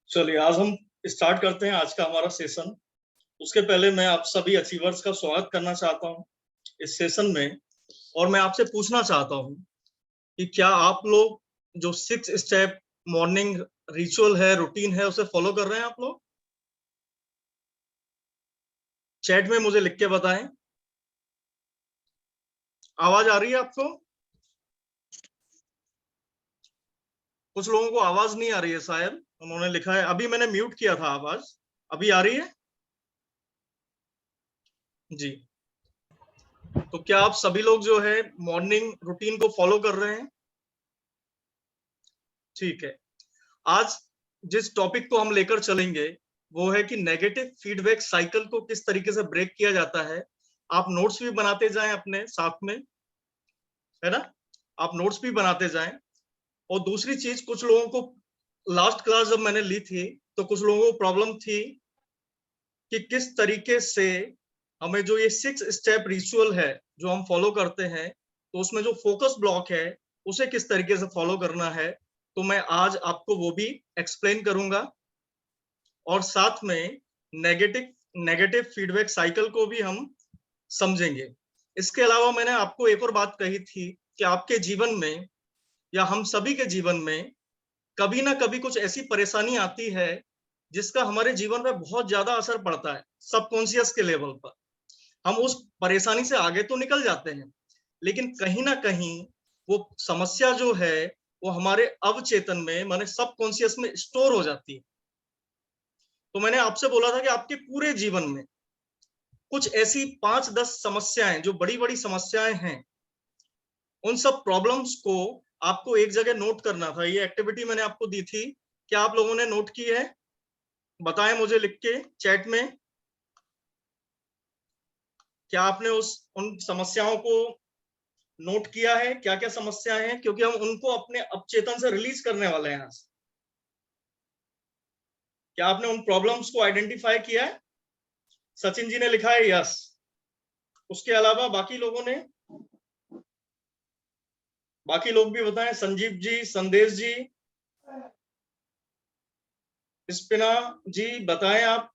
चलिए आज हम स्टार्ट करते हैं आज का हमारा सेशन। उसके पहले मैं आप सभी अचीवर्स का स्वागत करना चाहता हूं इस सेशन में। और मैं आपसे पूछना चाहता हूं कि क्या आप लोग जो 6 स्टेप मॉर्निंग रिचुअल है, रूटीन है, उसे फॉलो कर रहे हैं? आप लोग चैट में मुझे लिख के बताएं। आवाज आ रही है आपको? कुछ लोगों को आवाज नहीं आ रही है, शायद उन्होंने लिखा है। अभी मैंने म्यूट किया था आवाज, अभी आ रही है जी। तो क्या आप सभी लोग जो है मॉर्निंग रूटीन को फॉलो कर रहे हैं? ठीक है। आज जिस टॉपिक को हम लेकर चलेंगे वो है कि नेगेटिव फीडबैक साइकिल को किस तरीके से ब्रेक किया जाता है। आप नोट्स भी बनाते जाएं अपने साथ में, है ना? आप नोट्स भी बनाते जाएं। और दूसरी चीज, कुछ लोगों को लास्ट क्लास जब मैंने ली थी तो कुछ लोगों को प्रॉब्लम थी कि किस तरीके से हमें जो ये 6 स्टेप रिचुअल है जो हम फॉलो करते हैं, तो उसमें जो फोकस ब्लॉक है उसे किस तरीके से फॉलो करना है। तो मैं आज आपको वो भी एक्सप्लेन करूंगा और साथ में नेगेटिव नेगेटिव फीडबैक साइकिल को भी हम समझेंगे। इसके अलावा मैंने आपको एक और बात कही थी कि आपके जीवन में या हम सभी के जीवन में कभी ना कभी कुछ ऐसी परेशानी आती है जिसका हमारे जीवन में बहुत ज्यादा असर पड़ता है सबकॉन्शियस के लेवल पर। हम उस परेशानी से आगे तो निकल जाते हैं, लेकिन कहीं ना कहीं वो समस्या जो है वो हमारे अवचेतन में, माने सबकॉन्शियस में स्टोर हो जाती है। तो मैंने आपसे बोला था कि आपके पूरे जीवन में कुछ ऐसी 5-10 समस्याएं जो बड़ी बड़ी समस्याएं हैं, उन सब प्रॉब्लम्स को आपको एक जगह नोट करना था। ये एक्टिविटी मैंने आपको दी थी, क्या आप लोगों ने नोट की है? बताएं मुझे लिख के चैट में। क्या आपने उन समस्याओं को नोट किया है? क्या क्या समस्याएं हैं, क्योंकि हम उनको अपने अपचेतन से रिलीज करने वाले हैं यहाँ से। क्या आपने उन प्रॉब्लम्स को आइडेंटिफाई किया है? सचिन जी ने लिखा है यस। उसके अलावा बाकी लोगों ने, बाकी लोग भी बताएं। संजीव जी, संदेश जी, स्पिना जी, बताएं आप।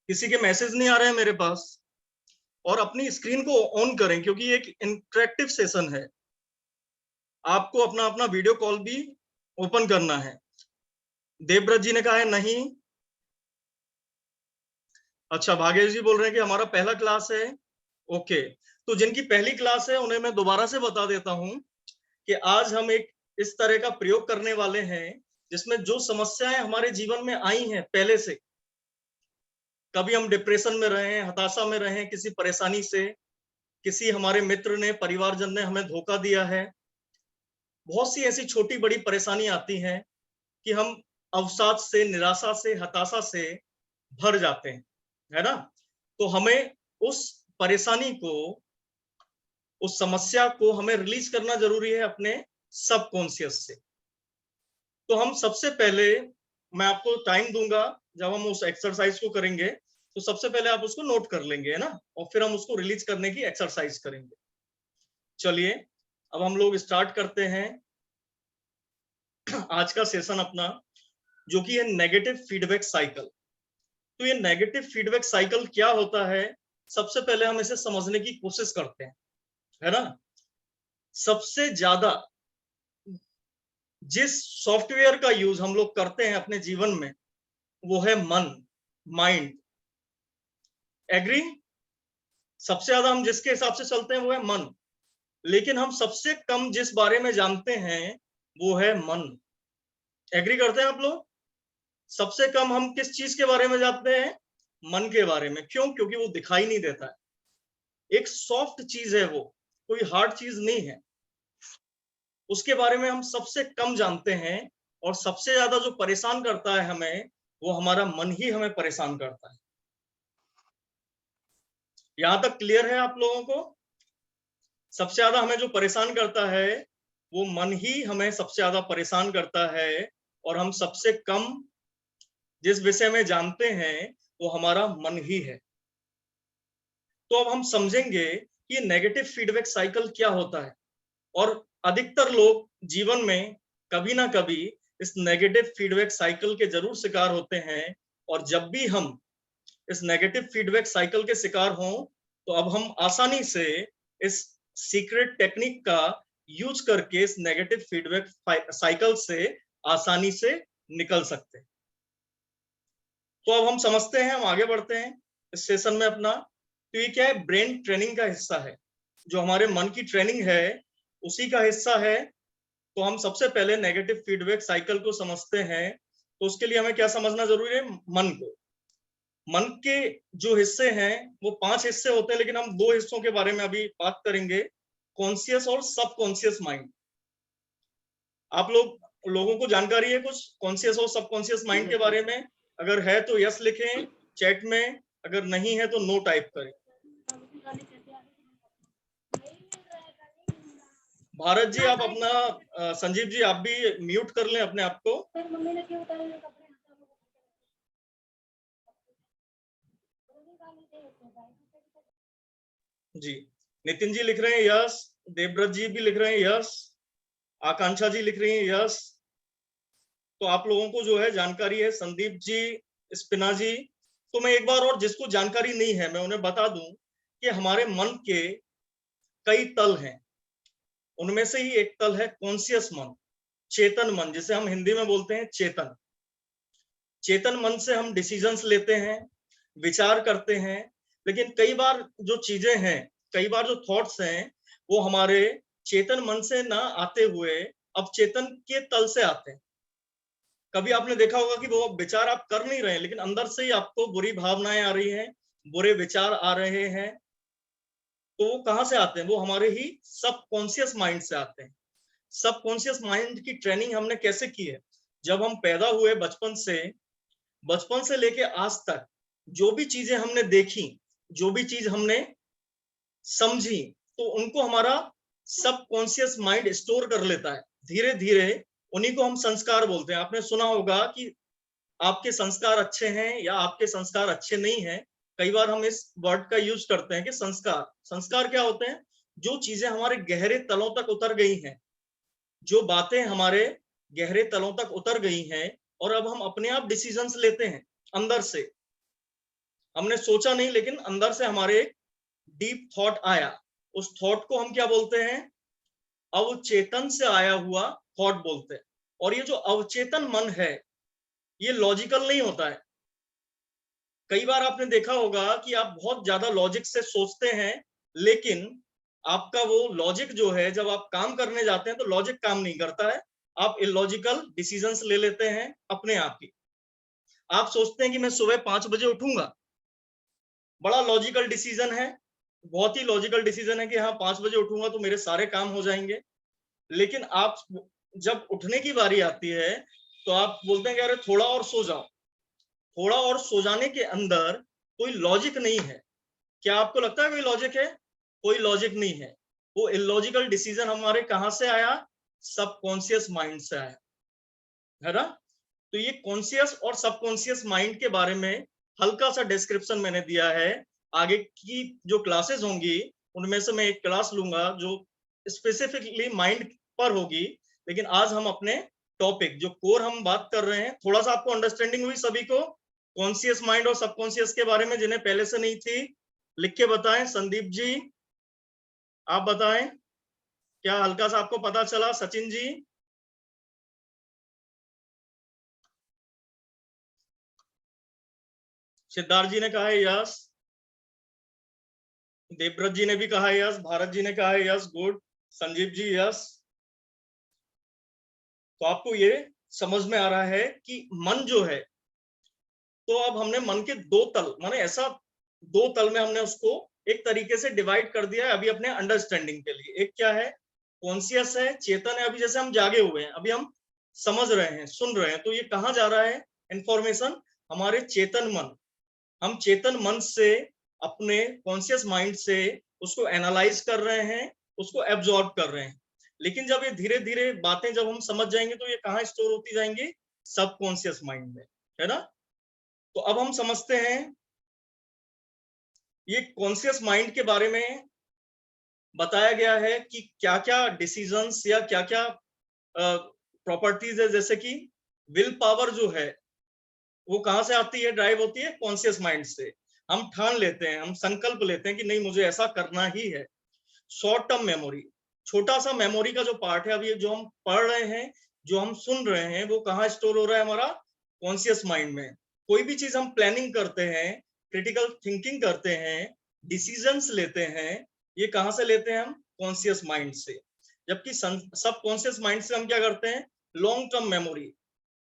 किसी के मैसेज नहीं आ रहे हैं मेरे पास। और अपनी स्क्रीन को ऑन करें क्योंकि ये एक इंटरेक्टिव सेशन है। आपको अपना अपना वीडियो कॉल भी ओपन करना है। देवव्रत जी ने कहा है नहीं। अच्छा, भागेश जी बोल रहे हैं कि हमारा पहला क्लास है। ओके, तो जिनकी पहली क्लास है उन्हें मैं दोबारा से बता देता हूं कि आज हम एक इस तरह का प्रयोग करने वाले हैं जिसमें जो समस्याएं हमारे जीवन में आई हैं पहले से, कभी हम डिप्रेशन में रहे हैं, हताशा में रहे हैं, किसी परेशानी से, किसी हमारे मित्र ने, परिवारजन ने हमें धोखा दिया है, बहुत सी ऐसी छोटी बड़ी परेशानी आती हैं कि हम अवसाद से, निराशा से, हताशा से भर जाते हैं, है ना? तो हमें उस परेशानी को, उस समस्या को हमें रिलीज करना जरूरी है अपने सबकॉन्शियस से। तो हम सबसे पहले, मैं आपको टाइम दूंगा जब हम उस एक्सरसाइज को करेंगे, तो सबसे पहले आप उसको नोट कर लेंगे, है ना? और फिर हम उसको रिलीज करने की एक्सरसाइज करेंगे। चलिए अब हम लोग स्टार्ट करते हैं आज का सेशन अपना, जो कि है नेगेटिव फीडबैक साइकिल। तो ये नेगेटिव फीडबैक साइकिल क्या होता है, सबसे पहले हम इसे समझने की कोशिश करते हैं, है ना? सबसे ज्यादा जिस सॉफ्टवेयर का यूज हम लोग करते हैं अपने जीवन में वो है मन, माइंड। एग्री? सबसे ज्यादा हम जिसके हिसाब से चलते हैं वो है मन, लेकिन हम सबसे कम जिस बारे में जानते हैं वो है मन। एग्री करते हैं आप लोग? सबसे कम हम किस चीज के बारे में जानते हैं? मन के बारे में। क्यों? क्योंकि वो दिखाई नहीं देता है, एक सॉफ्ट चीज है वो, कोई हार्ड चीज नहीं है। उसके बारे में हम सबसे कम जानते हैं, और सबसे ज्यादा जो परेशान करता है हमें, वो हमारा मन ही हमें परेशान करता है। यहां तक क्लियर है आप लोगों को? सबसे ज्यादा हमें जो परेशान करता है वो मन ही हमें सबसे ज्यादा परेशान करता है, और हम सबसे कम जिस विषय में जानते हैं वो हमारा मन ही है। तो अब हम समझेंगे कि नेगेटिव फीडबैक साइकिल क्या होता है। और अधिकतर लोग जीवन में कभी ना कभी इस नेगेटिव फीडबैक साइकिल के जरूर शिकार होते हैं, और जब भी हम इस नेगेटिव फीडबैक साइकिल के शिकार हों तो अब हम आसानी से इस सीक्रेट टेक्निक का यूज करके इस नेगेटिव फीडबैक साइकिल से आसानी से निकल सकते हैं। तो अब हम समझते हैं, हम आगे बढ़ते हैं इस सेशन में अपना। तो ये क्या है, ब्रेन ट्रेनिंग का हिस्सा है, जो हमारे मन की ट्रेनिंग है उसी का हिस्सा है। तो हम सबसे पहले नेगेटिव फीडबैक साइकिल को समझते हैं। तो उसके लिए हमें क्या समझना जरूरी है, मन को। मन के जो हिस्से हैं वो 5 हिस्से होते हैं, लेकिन हम 2 हिस्सों के बारे में अभी बात करेंगे, कॉन्शियस और सबकॉन्शियस माइंड। आप लोगों को जानकारी है कुछ कॉन्शियस और सबकॉन्शियस माइंड के बारे में? अगर है तो यस लिखें चैट में, अगर नहीं है तो नो टाइप करें। भारत जी आप अपना, संजीव जी आप भी म्यूट कर लें अपने आप को। जी, नितिन जी लिख रहे हैं यस, देवव्रत जी भी लिख रहे हैं यस, आकांक्षा जी लिख रही हैं यस। तो आप लोगों को जो है जानकारी है, संदीप जी, स्पिना जी। तो मैं एक बार और जिसको जानकारी नहीं है मैं उन्हें बता दूं कि हमारे मन के कई तल हैं। उनमें से ही एक तल है कॉन्शियस मन, चेतन मन, जिसे हम हिंदी में बोलते हैं चेतन। चेतन मन से हम डिसीजंस लेते हैं, विचार करते हैं, लेकिन कई बार जो चीजें हैं, कई बार जो थॉट्स हैं, वो हमारे चेतन मन से ना आते हुए अब चेतन के तल से आते हैं। कभी आपने देखा होगा कि वो विचार आप कर नहीं रहे हैं, लेकिन अंदर से ही आपको बुरी भावनाएं आ रही हैं, बुरे विचार आ रहे हैं। तो वो कहाँ से आते हैं, वो हमारे ही सबकॉन्शियस माइंड से आते हैं। सबकॉन्शियस माइंड की ट्रेनिंग हमने कैसे की है, जब हम पैदा हुए बचपन से लेके आज तक जो भी चीजें हमने देखी, जो भी चीज हमने समझी, तो उनको हमारा सबकॉन्शियस माइंड स्टोर कर लेता है धीरे धीरे। उन्हीं को हम संस्कार बोलते हैं। आपने सुना होगा कि आपके संस्कार अच्छे हैं या आपके संस्कार अच्छे नहीं हैं। कई बार हम इस वर्ड का यूज करते हैं कि संस्कार। संस्कार क्या होते हैं, जो चीजें हमारे गहरे तलों तक उतर गई हैं, जो बातें हमारे गहरे तलों तक उतर गई हैं, और अब हम अपने आप डिसीजंस लेते हैं अंदर से। हमने सोचा नहीं, लेकिन अंदर से हमारे एक डीप थॉट आया, उस थॉट को हम क्या बोलते हैं, अवचेतन से आया हुआ थॉट बोलते हैं। और ये जो अवचेतन मन है ये लॉजिकल नहीं होता है। कई बार आपने देखा होगा कि आप बहुत ज्यादा लॉजिक से सोचते हैं, लेकिन आपका वो लॉजिक जो है, जब आप काम करने जाते हैं तो लॉजिक काम नहीं करता है। आप इलॉजिकल डिसीजंस ले लेते हैं अपने आप ही। आप सोचते हैं कि मैं सुबह 5 बजे उठूंगा, बड़ा लॉजिकल डिसीजन है, बहुत ही लॉजिकल डिसीजन है कि हाँ 5 बजे उठूंगा तो मेरे सारे काम हो जाएंगे। लेकिन आप जब उठने की बारी आती है तो आप बोलते हैं कि अरे थोड़ा और सो जाओ। थोड़ा और सो जाने के अंदर कोई लॉजिक नहीं है। क्या आपको लगता है कोई लॉजिक है? कोई लॉजिक नहीं है। वो इलॉजिकल डिसीजन हमारे कहां से आया, सबकॉन्शियस माइंड से आया, है ना। तो ये कॉन्शियस और सबकॉन्शियस माइंड के बारे में हल्का सा डिस्क्रिप्शन मैंने दिया है। आगे की जो क्लासेस होंगी उनमें से मैं एक क्लास लूंगा जो स्पेसिफिकली माइंड पर होगी। लेकिन आज हम अपने टॉपिक जो कोर हम बात कर रहे हैं, थोड़ा सा आपको अंडरस्टैंडिंग हुई सभी को कॉन्शियस माइंड और सबकॉन्शियस के बारे में, जिन्हें पहले से नहीं थी? लिख के बताएं। संदीप जी आप बताएं, क्या हल्का सा आपको पता चला? सचिन जी, सिद्धार्थ जी ने कहा है यस, देवव्रत जी ने भी कहा है यस, भारत जी ने कहा है yes, good. Sanjeev ji yes. तो आपको ये समझ में आ रहा है कि मन जो है, तो अब हमने मन के 2 तल, माने ऐसा 2 तल में हमने उसको एक तरीके से डिवाइड कर दिया है अभी अपने अंडरस्टैंडिंग के लिए। एक क्या है, कॉन्शियस है, चेतन है। अभी जैसे हम जागे हुए हैं, अभी हम समझ रहे हैं, सुन रहे हैं, तो ये कहाँ जा रहा है इंफॉर्मेशन, हमारे चेतन मन। हम चेतन मन से अपने कॉन्शियस माइंड से उसको एनालाइज कर रहे हैं, उसको एब्जॉर्ब कर रहे हैं। लेकिन जब ये धीरे धीरे बातें जब हम समझ जाएंगे तो ये कहाँ स्टोर होती जाएंगी, सबकॉन्शियस माइंड में, है ना। तो अब हम समझते हैं ये कॉन्शियस माइंड के बारे में बताया गया है कि क्या क्या डिसीजंस या क्या क्या प्रॉपर्टीज है, जैसे कि विल पावर जो है वो कहां से आती है, ड्राइव होती है कॉन्शियस माइंड से। हम ठान लेते हैं, हम संकल्प लेते हैं कि नहीं मुझे ऐसा करना ही है। शॉर्ट टर्म मेमोरी, छोटा सा मेमोरी का जो पार्ट है, अब ये जो हम पढ़ रहे हैं, जो हम सुन रहे हैं, वो कहाँ स्टोर हो रहा है, हमारा कॉन्शियस माइंड में। कोई भी चीज हम प्लानिंग करते हैं, क्रिटिकल थिंकिंग करते हैं, डिसीजंस लेते हैं, ये कहाँ से लेते हैं हम, कॉन्शियस माइंड से। जबकि सब कॉन्शियस माइंड से हम क्या करते हैं, लॉन्ग टर्म मेमोरी,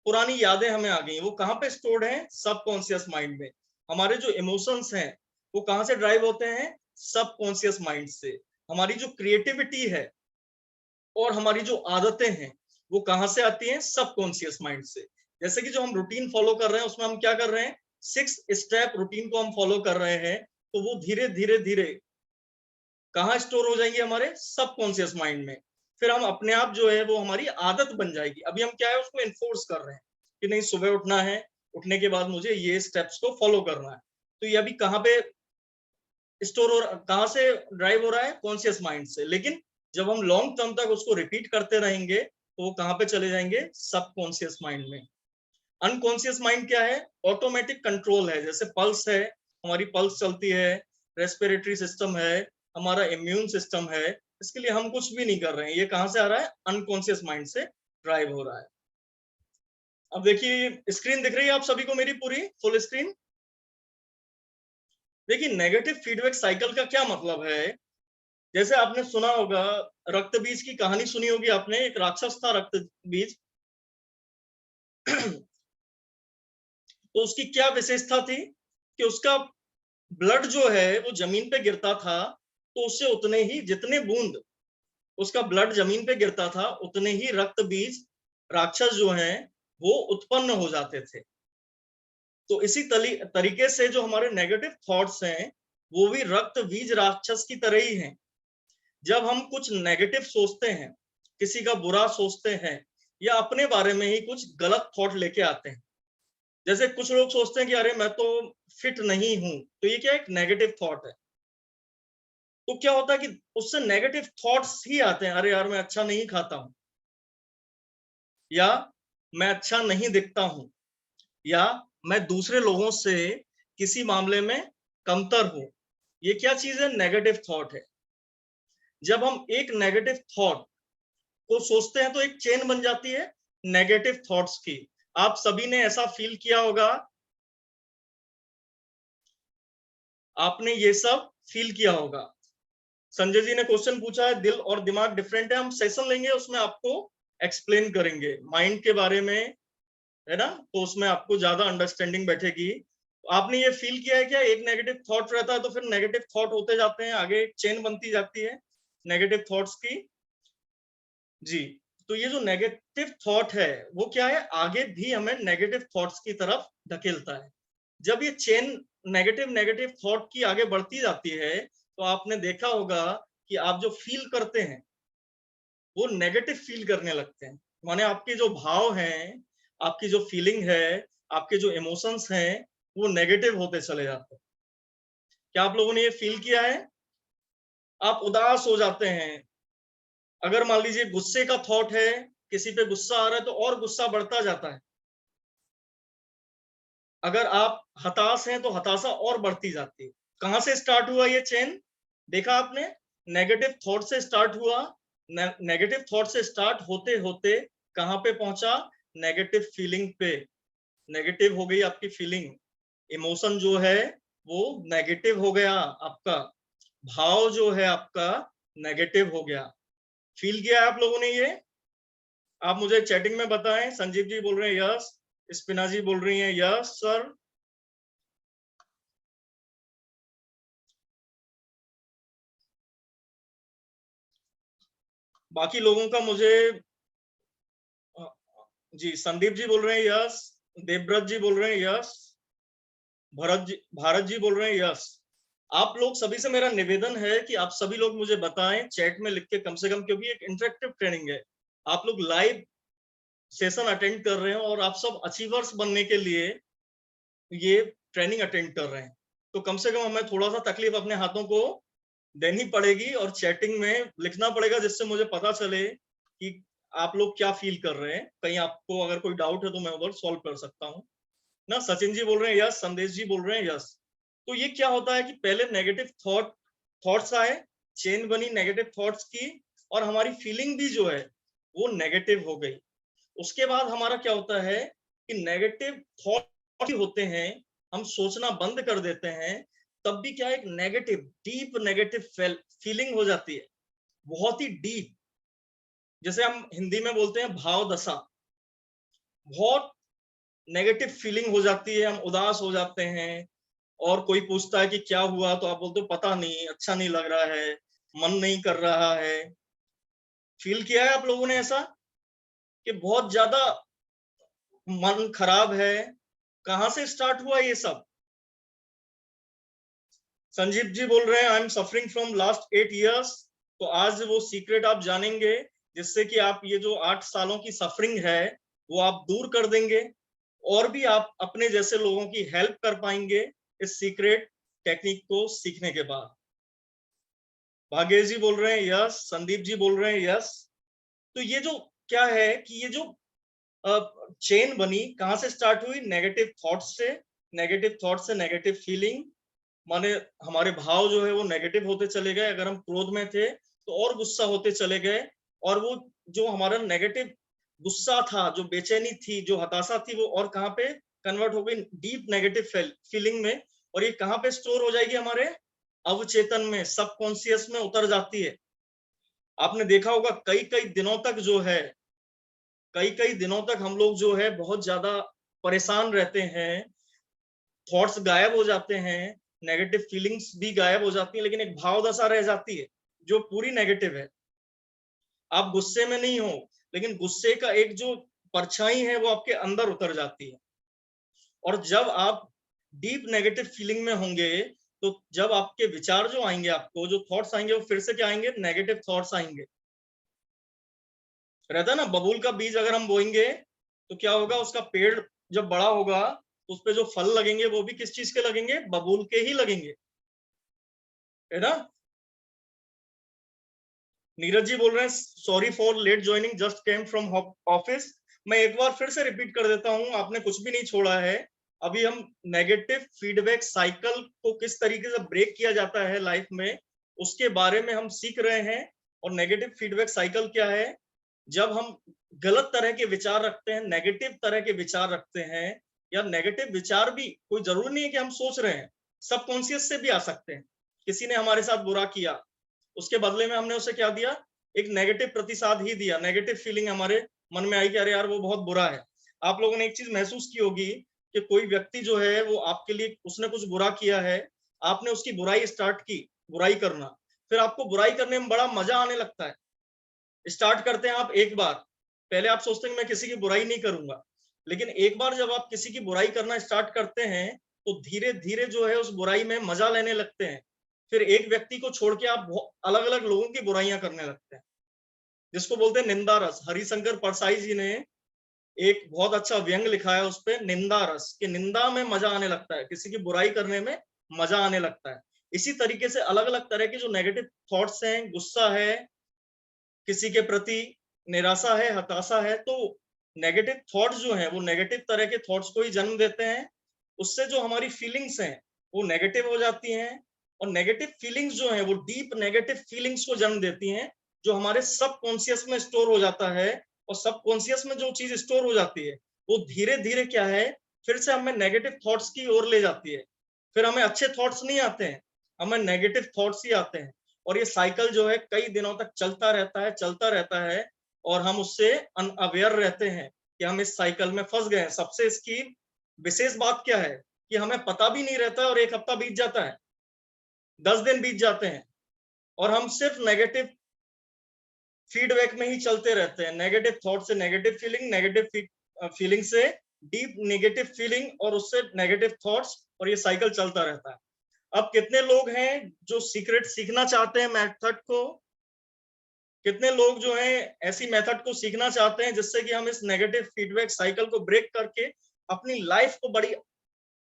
पुरानी यादें हमें आ गई, वो कहाँ पे स्टोर्ड है, सब कॉन्शियस माइंड में। हमारे जो इमोशंस हैं वो कहाँ से ड्राइव होते हैं, सब कॉन्शियस माइंड से। हमारी जो क्रिएटिविटी है और हमारी जो आदतें हैं वो कहाँ से आती हैं, सब कॉन्शियस माइंड से। जैसे कि जो हम रूटीन फॉलो कर रहे हैं उसमें हम क्या कर रहे हैं, 6 स्टेप रूटीन को हम फॉलो कर रहे हैं, तो वो धीरे धीरे धीरे कहाँ स्टोर हो जाएंगे, हमारे सब कॉन्शियस माइंड में। फिर हम अपने आप जो है वो हमारी आदत बन जाएगी। अभी हम क्या है उसको एनफोर्स कर रहे हैं कि नहीं सुबह उठना है, उठने के बाद मुझे ये स्टेप्स को फॉलो करना है। तो ये अभी कहाँ पे स्टोर हो, कहाँ से ड्राइव हो रहा है, कॉन्शियस माइंड से। लेकिन जब हम लॉन्ग टर्म तक उसको रिपीट करते रहेंगे तो वो कहाँ पे चले जाएंगे, सब कॉन्शियस माइंड में। अनकॉन्शियस माइंड क्या है, ऑटोमेटिक कंट्रोल है। जैसे पल्स है, हमारी पल्स चलती है, रेस्पिरेटरी सिस्टम है, हमारा इम्यून सिस्टम है, इसके लिए हम कुछ भी नहीं कर रहे हैं, ये कहाँ से आ रहा है, अनकॉन्शियस माइंड से ड्राइव हो रहा है। अब देखिए स्क्रीन दिख रही है आप सभी को मेरी पूरी फुल स्क्रीन। देखिए नेगेटिव फीडबैक साइकिल का क्या मतलब है, जैसे आपने सुना होगा, रक्त बीज की कहानी सुनी होगी आपने, एक राक्षस था रक्त बीज। तो उसकी क्या विशेषता थी कि उसका ब्लड जो है वो जमीन पे गिरता था, तो उससे उतने ही, जितने बूंद उसका ब्लड जमीन पे गिरता था, उतने ही रक्त बीज राक्षस जो हैं वो उत्पन्न हो जाते थे। तो इसी तरीके से जो हमारे नेगेटिव थॉट्स हैं वो भी रक्त बीज राक्षस की तरह ही हैं। जब हम कुछ नेगेटिव सोचते हैं, किसी का बुरा सोचते हैं, या अपने बारे में ही कुछ गलत थॉट लेके आते हैं, जैसे कुछ लोग सोचते हैं कि अरे मैं तो फिट नहीं हूं, तो ये क्या एक नेगेटिव थॉट है। तो क्या होता है कि उससे नेगेटिव थॉट्स ही आते हैं, अरे यार मैं अच्छा नहीं खाता हूं, या मैं अच्छा नहीं दिखता हूं, या मैं दूसरे लोगों से किसी मामले में कमतर हूं। ये क्या चीज है, नेगेटिव थॉट है। जब हम एक नेगेटिव थॉट को सोचते हैं तो एक चेन बन जाती है नेगेटिव थॉट्स की। आप सभी ने ऐसा फील किया होगा, आपने ये सब फील किया होगा। संजय जी ने क्वेश्चन पूछा है, दिल और दिमाग डिफरेंट है, हम सेशन लेंगे उसमें आपको एक्सप्लेन करेंगे माइंड के बारे में, है ना, तो उसमें आपको ज्यादा अंडरस्टैंडिंग बैठेगी। आपने ये फील किया है क्या, एक नेगेटिव थॉट रहता है तो फिर नेगेटिव थॉट होते जाते हैं, आगे चेन बनती जाती है नेगेटिव थॉट्स की। जी, तो ये जो नेगेटिव थॉट है वो क्या है, आगे भी हमें नेगेटिव थॉट्स की तरफ धकेलता है। जब ये चेन नेगेटिव नेगेटिव थॉट की आगे बढ़ती जाती है तो आपने देखा होगा कि आप जो फील करते हैं वो नेगेटिव फील करने लगते हैं। माने आपके जो भाव हैं, आपकी जो फीलिंग है, आपके जो इमोशंस हैं, वो नेगेटिव होते चले जाते हैं। क्या आप लोगों ने ये फील किया है, आप उदास हो जाते हैं। अगर मान लीजिए गुस्से का थॉट है, किसी पे गुस्सा आ रहा है तो और गुस्सा बढ़ता जाता है। अगर आप हताश हैं तो हताशा और बढ़ती जाती है। कहां से स्टार्ट हुआ ये चेन, देखा आपने, नेगेटिव थॉट से स्टार्ट हुआ, नेगेटिव थॉट से स्टार्ट होते होते कहां पे पहुंचा, नेगेटिव फीलिंग पे। नेगेटिव हो गई आपकी फीलिंग, इमोशन जो है वो नेगेटिव हो गया, आपका भाव जो है आपका नेगेटिव हो गया। फील किया आप लोगों ने ये, आप मुझे चैटिंग में बताएं। संजीव जी बोल रहे हैं यस, स्पिना जी बोल रही हैं यस सर। बाकी लोगों का मुझे, जी संदीप जी बोल रहे हैं यस, देवव्रत जी बोल रहे हैं यस, भारत जी बोल रहे हैं यस। आप लोग सभी से मेरा निवेदन है कि आप सभी लोग मुझे बताएं चैट में लिख के कम से कम, क्योंकि एक इंटरेक्टिव ट्रेनिंग है, आप लोग लाइव सेशन अटेंड कर रहे हैं और आप सब अचीवर्स बनने के लिए ये ट्रेनिंग अटेंड कर रहे हैं, तो कम से कम हमें थोड़ा सा तकलीफ अपने हाथों को देनी पड़ेगी और चैटिंग में लिखना पड़ेगा, जिससे मुझे पता चले कि आप लोग क्या फील कर रहे हैं, कहीं आपको अगर कोई डाउट है तो मैं उधर सॉल्व कर सकता हूँ ना। सचिन जी बोल रहे हैं यस, संदेश जी बोल रहे हैं यस। तो ये क्या होता है कि पहले नेगेटिव थॉट्स आए, चेन बनी नेगेटिव थॉट्स की, और हमारी फीलिंग भी जो है वो नेगेटिव हो गई। उसके बाद हमारा क्या होता है कि नेगेटिव थॉट होते हैं, हम सोचना बंद कर देते हैं, तब भी क्या एक नेगेटिव डीप नेगेटिव फीलिंग हो जाती है, बहुत ही डीप, जैसे हम हिंदी में बोलते हैं भाव दशा। बहुत नेगेटिव फीलिंग हो जाती है, हम उदास हो जाते हैं, और कोई पूछता है कि क्या हुआ तो आप बोलते हो पता नहीं, अच्छा नहीं लग रहा है, मन नहीं कर रहा है। फील किया है आप लोगों ने ऐसा कि बहुत ज्यादा मन खराब है? कहां से स्टार्ट हुआ ये सब? संजीव जी बोल रहे हैं I am suffering from last 8 years। तो आज वो सीक्रेट आप जानेंगे जिससे कि आप ये जो 8 सालों की सफरिंग है वो आप दूर कर देंगे, और भी आप अपने जैसे लोगों की हेल्प कर पाएंगे इस सीक्रेट टेक्निक को सीखने के बाद। भाग्येश जी बोल रहे हैं यस, संदीप जी बोल रहे हैं यस। तो ये जो क्या है कि ये जो चेन बनी कहां से स्टार्ट हुई? नेगेटिव थॉट्स से। नेगेटिव थॉट से नेगेटिव फीलिंग, माने हमारे भाव जो है वो नेगेटिव होते चले गए। अगर हम क्रोध में थे तो और गुस्सा होते चले गए, और वो जो हमारा नेगेटिव गुस्सा था, जो बेचैनी थी, जो हताशा थी, वो और कहाँ पे कन्वर्ट हो गई? डीप नेगेटिव फीलिंग में। और ये कहाँ पे स्टोर हो जाएगी? हमारे अवचेतन में, सबकॉन्शियस में उतर जाती है। आपने देखा होगा कई कई दिनों तक जो है, कई कई दिनों तक हम लोग जो है बहुत ज्यादा परेशान रहते हैं, थॉट्स गायब हो जाते हैं, नेगेटिव फीलिंग्स भी गायब हो जाती है, लेकिन एक भाव दशा रह जाती है जो पूरी नेगेटिव है। आप गुस्से में नहीं हो, लेकिन गुस्से का एक जो परछाई है वो आपके अंदर उतर जाती है। और जब आप डीप नेगेटिव फीलिंग में होंगे, तो जब आपके विचार जो आएंगे, आपको जो थॉट्स आएंगे, वो फिर से क्या आएंगे? नेगेटिव थॉट्स आएंगे। रहता है ना, बबूल का बीज अगर हम बोएंगे तो क्या होगा? उसका पेड़ जब बड़ा होगा तो उस पे जो फल लगेंगे वो भी किस चीज के लगेंगे? बबूल के ही लगेंगे, है ना। नीरज जी बोल रहे हैं sorry for late joining, just came from office. मैं एक बार फिर से रिपीट कर देता हूं, आपने कुछ भी नहीं छोड़ा है। अभी हम नेगेटिव फीडबैक साइकिल को किस तरीके से ब्रेक किया जाता है लाइफ में, उसके बारे में हम सीख रहे हैं। और नेगेटिव फीडबैक साइकिल क्या है? जब हम गलत तरह के विचार रखते हैं, नेगेटिव तरह के विचार रखते हैं, या नेगेटिव विचार भी कोई जरूरी नहीं है कि हम सोच रहे हैं, सबकॉन्शियस से भी आ सकते हैं। किसी ने हमारे साथ बुरा किया, उसके बदले में हमने उसे क्या दिया? एक नेगेटिव प्रतिसाद ही दिया, नेगेटिव फीलिंग हमारे मन में आई कि अरे यार वो बहुत बुरा है। आप लोगों ने एक चीज महसूस की होगी कि कोई व्यक्ति जो है वो आपके लिए, उसने कुछ बुरा किया है, आपने उसकी बुराई स्टार्ट की, बुराई करना, फिर आपको बुराई करने में बड़ा मजा आने लगता है। स्टार्ट करते हैं आप एक बार, पहले आप सोचते हैं मैं किसी की बुराई नहीं करूंगा, लेकिन एक बार जब आप किसी की बुराई करना स्टार्ट करते हैं तो धीरे धीरे जो है उस बुराई में मजा लेने लगते हैं। फिर एक व्यक्ति को छोड़ के आप अलग अलग लोगों की बुराइयां करने लगते हैं, जिसको बोलते हैं निंदा रस। हरिशंकर परसाई जी ने एक बहुत अच्छा व्यंग लिखा है उस पे, निंदा रस, कि निंदा में मजा आने लगता है, किसी की बुराई करने में मजा आने लगता है। इसी तरीके से अलग अलग तरह के जो नेगेटिव थॉट्स हैं, गुस्सा है किसी के प्रति, निराशा है, हताशा है, तो नेगेटिव थॉट्स जो हैं वो नेगेटिव तरह के थॉट्स को ही जन्म देते हैं। उससे जो हमारी फीलिंग्स हैं वो नेगेटिव हो जाती हैं, और नेगेटिव फीलिंग्स जो हैं वो डीप नेगेटिव फीलिंग्स को जन्म देती हैं, जो हमारे सबकॉन्शियस में स्टोर हो जाता है। और सबकॉन्शियस में जो चीज स्टोर हो जाती है वो धीरे धीरे क्या है, फिर से हमें नेगेटिव थॉट्स की ओर ले जाती है। फिर हमें अच्छे थॉट्स नहीं आते हैं, हमें नेगेटिव थॉट्स ही आते हैं। और ये साइकिल जो है कई दिनों तक चलता रहता है, चलता रहता है, और हम उससे अनअवेयर रहते हैं कि हम इस साइकिल में फंस गए हैं। सबसे इसकी विशेष बात क्या है कि हमें पता भी नहीं रहता है, और एक हफ्ता बीत जाता है, 10 दिन बीत जाते हैं, और हम सिर्फ नेगेटिव फीडबैक में ही चलते रहते हैं। नेगेटिव थॉट से नेगेटिव फीलिंग, नेगेटिव फीलिंग से डीप नेगेटिव फीलिंग, और उससे नेगेटिव थॉट्स, और ये साइकिल चलता रहता है। अब कितने लोग हैं जो सीक्रेट सीखना चाहते हैं मेथड को? कितने लोग जो हैं ऐसी मेथड को सीखना चाहते हैं जिससे कि हम इस नेगेटिव फीडबैक साइकिल को ब्रेक करके अपनी लाइफ को बड़ी